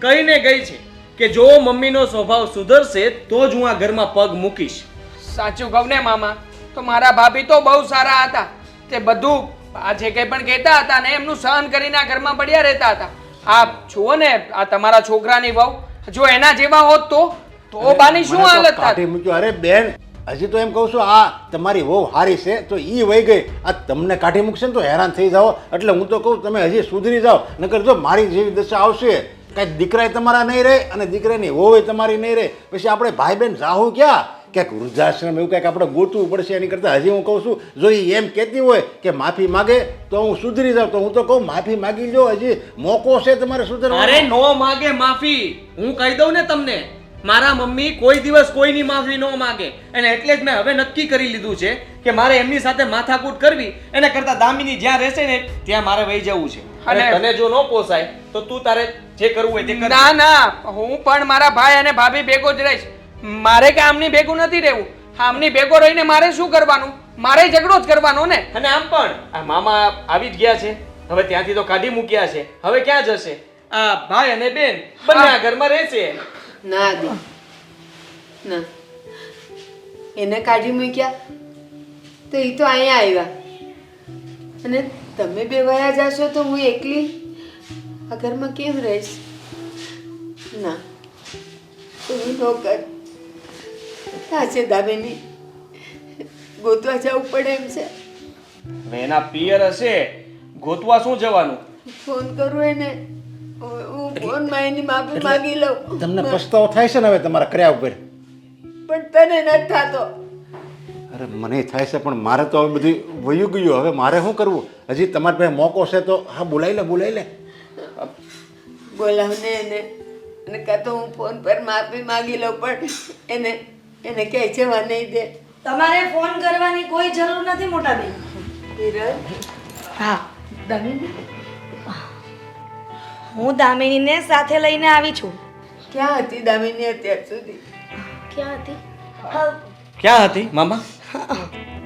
કહીને ગઈ છે કે જો મમ્મીનો સ્વભાવ સુધરશે તો જ હું આ ઘરમાં પગ મૂકીશ. સાચું કહું ને મામા, તો મારા ભાભી તો બહુ સારા હતા. તે બધું આ જે કંઈ પણ કહેતા હતા ને એમનું સહન કરીને આ ઘરમાં પડ્યા રહેતા હતા. આ જુઓ ને આ તમારા છોકરાની વહુ, જો એના જેવા હોત તો બાની શું મને તો હાલત થાત? કાઢી મૂક્યો. અરે બેન, હજી તો એમ કહું છું આ તમારી વહુ હારી છે તો ઈ વહી ગઈ, આ તમને કાઢી મૂકશે ને તો હેરાન થઈ જાઓ. એટલે હું તો કહું તમે હજી સુધરી જાઓ, નકર જો મારી જેવી દશા આવશે કાંઈ દીકરાય તમારા નહીં રહે અને દીકરાની વહુય તમારી નહીં રહે. પછી આપણે ભાઈ બહેન જાહું ક્યાં? ક્યાંક વૃદ્ધાશ્રમ એવું કંઈક આપણે ગોતવું પડશે. એની કરતાં હજી હું કહું છું જો એ એમ કહેતી હોય કે માફી માગે તો હું સુધરી જાઉં, તો હું તો કહું માફી માગી લો, હજી મોકો છે તમારે સુધરવાનો. અરે નો માગે માફી. હું કહી દઉં ને તમને, મારા મમ્મી કોઈ દિવસ કોઈની માફી ન માગે અને એટલે જ મેં હવે નક્કી કરી લીધું છે કે મારે એમની સાથે માથાકૂટ કરવી એના કરતાં દામિની જ્યાં રહેશે ને ત્યાં મારે વહી જવું છે. અને તને જો ન પોસાય તો તું તારે જે કરવું હોય તે કર. ના ના, હું પણ મારા ભાઈ અને ભાભી ભેગો જ રહીશ. મારે કે આમની ભેગું નથી રહેવું. આમની ભેગો રહીને મારે શું કરવાનું? મારે ઝઘડો જ કરવાનો ને. અને આમ પણ આ મામા આવી જ ગયા છે, હવે ત્યાંથી તો કાઢી મૂક્યા છે, હવે ક્યાં જશે? આ ભાઈ અને બેન બંને આ ઘરમાં રહેશે. ના દી ના, એને કાઢી મૂક્યા તો એ તો અહીંયા આવ્યા અને તમે બે વયા જાશો તો હું એકલી આ ઘરમાં કેમ રહીશ? ના, એવું ન કર. આ છે દામિની, ગોતવા જવું પડે એમ છે. હવે એના પિયર હશે, ગોતવા શું જવાનું? ફોન કરું એને, હું ફોનમાં એની માફી માગી લઉં. તમને પસ્તાવો થાય છે ને હવે તમારા કર્યા ઉપર? પણ તને નથી થતો. અરે મને થાય છે પણ મારે તો હવે બધું વયું ગયું. હવે મારે શું કરવું? હજી તમારી પાસે મોકો છે તો હા બોલાવી લે. બોલાવને એને, અને કાં તો હું ફોન પર માફી માગી લઉં, પણ એને ક્યાંય જવા નહીં દે. તમારે ફોન કરવાની કોઈ જરૂર નથી મોટા બેન. હિરલ, હા દામિની, હું દામિનીને સાથે લઈને આવી છું. ક્યાં હતી દામિની અત્યાર સુધી? ક્યાં હતી? ક્યાં હતી મામા?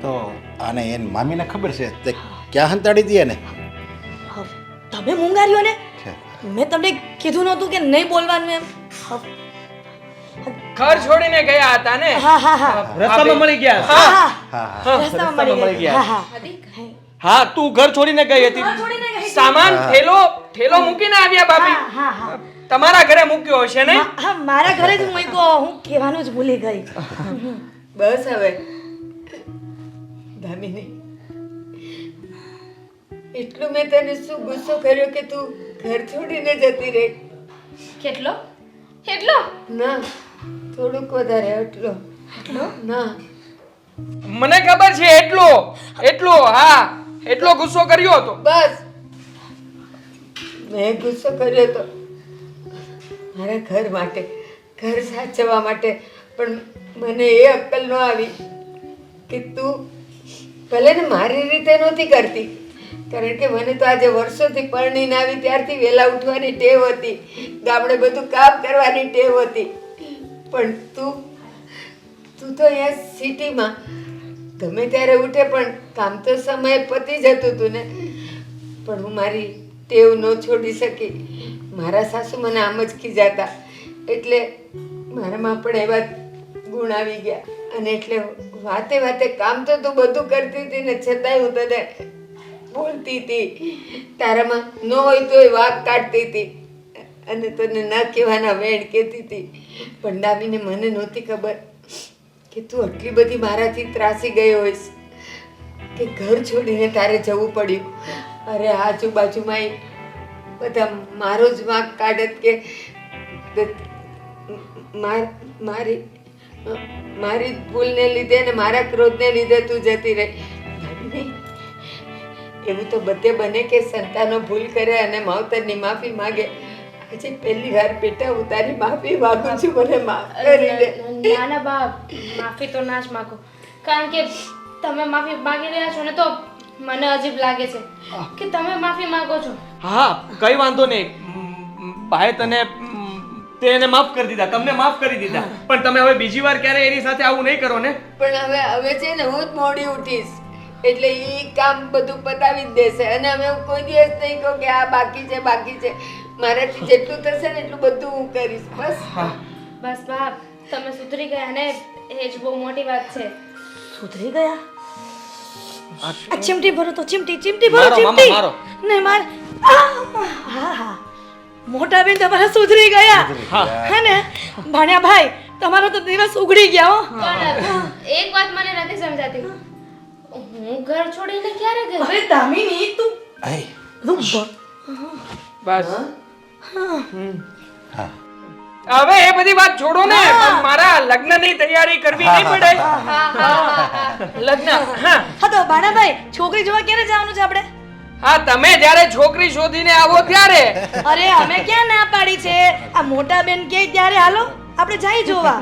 તો આને એની મામીને ખબર છે તે ક્યાં હંતાડી દે ને? તમે મૂંગાર્યો ને, મેં તમને કીધું નહોતું કે નહીં બોલવાનું એમ. ઘર છોડીને ગયા હતા ને. હા હા હા રસ્તામાં મળી ગયા. હા હા હા રસ્તામાં મળી ગયા. હા હા તું ઘર છોડીને ગઈ હતી. સામાન ઠેલો મૂકીને આવ્યા ભાભી. હા હા તમારા ઘરે મૂક્યો હશે ને? હા મારા ઘરે જ મૂક્યો. હું કહેવાનું જ ભૂલી ગઈ. બસ હવે દામિની, એટલું મેં તને શું ગુસ્સો કર્યો કે તું ઘર છોડીને જતી રહી? કેટલો એટલો ના, થોડુંક વધારે. એટલો ના, મને ખબર છે એટલો હા, એટલો ગુસ્સો કર્યો હતો. બસ મેં ગુસ્સો કર્યો તો મારા ઘર માટે, ઘર સાચવવા માટે, પણ મને એ અક્કલ ન આવી કે તું ભલે ને મારી રીતે નહોતી કરતી, કારણ કે મને તો આજે વર્ષોથી પરણીને આવી ત્યારથી વહેલા ઉઠવાની ટેવ હતી, ગામડે બધું કામ કરવાની ટેવ હતી, પણ તું તો અહીંયા સિટીમાં ગમે ત્યારે ઉઠે પણ કામ તો સમયે પતી જતું હતું ને. પણ હું મારી ટેવ ન છોડી શકી. મારા સાસુ મને આમ જ ખીજાતા, એટલે મારામાં પણ એવા ગુણ આવી ગયા. અને એટલે વાતે વાતે કામ તો તું બધું કરતી હતી ને, છતાંય હું તને બોલતી હતી, તારામાં ન હોય તોય વાક કાઢતી હતી અને તને ન કહેવાના વેણ કહેતી હતી. પણ દામીને મને નહોતી ખબર કે તું આટલી બધી મારાથી ત્રાસી ગઈ હોઈશ કે ઘર છોડીને તારે જવું પડ્યું. અરે આજુબાજુમાં બધા મારો જ વાંક કાઢત કે મારી ભૂલને લીધે ને મારા ક્રોધને લીધે તું જતી રહી. એવું તો બધે બને કે સંતાનો ભૂલ કરે અને માવતરની માફી માગે. આજે પહેલી વાર બેટા હું તારી માફી માંગુ છું, મને માફ કરી દે. ના ના બા, માફી તો ના જ માંગો, કારણ કે તમે માફી માંગી રહ્યા છો ને તો મને અજીબ લાગે છે કે તમે માફી માંગો છો. હા કઈ વાંધો નહીં, ભાઈ તેને માફ કરી દીધા, તમને માફ કરી દીધા, પણ તમે હવે બીજી વાર ક્યારે એની સાથે આવું નહીં કરો ને. પણ હવે છે ને હું જ મોડી ઉઠીશ એટલે એ કામ બધું પતાવી જ દેશે, અને હવે હું કોઈ દિવસ નહીં કહું કે આ બાકી છે બાકી છે. મારાથી જેટલું થશે ને એટલું બધું હું કરીશ. બસ બસ બા, તમે સુધરી ગયા ને એ જ બહુ મોટી વાત છે. સુધરી ગયા? આ ચીમટી ભરો તો ચીમટી, ચીમટી ભરો, મારો, મામા, ચીમટી. મારો. નહીં માર. હા હા, મોટા બેન તમારા સુધરી ગયા હે ને? ભાણ્યા ભાઈ, તમારો તો દિવસ ઉઘડી ગયા હો. પણ એક વાત મને નથી સમજાતી, હું ઘર છોડીને ક્યારે ગઈ? અરે દામિની તું બસ હવે એ બધી વાત છોડો ને, પણ મારા લગ્નની તૈયારી કરવી નહીં પડે. લગ્ન હા હા તો ભાણ્યાભાઈ, છોકરી જોવા ક્યારે જવાનું છે આપણે? હા, તમે જ્યારે છોકરી શોધીને આવો ત્યારે. અરે અમે ક્યાં ના પાડી છે, આ મોટા બેન કે ત્યારે હાલો આપણે જઈ જોવા.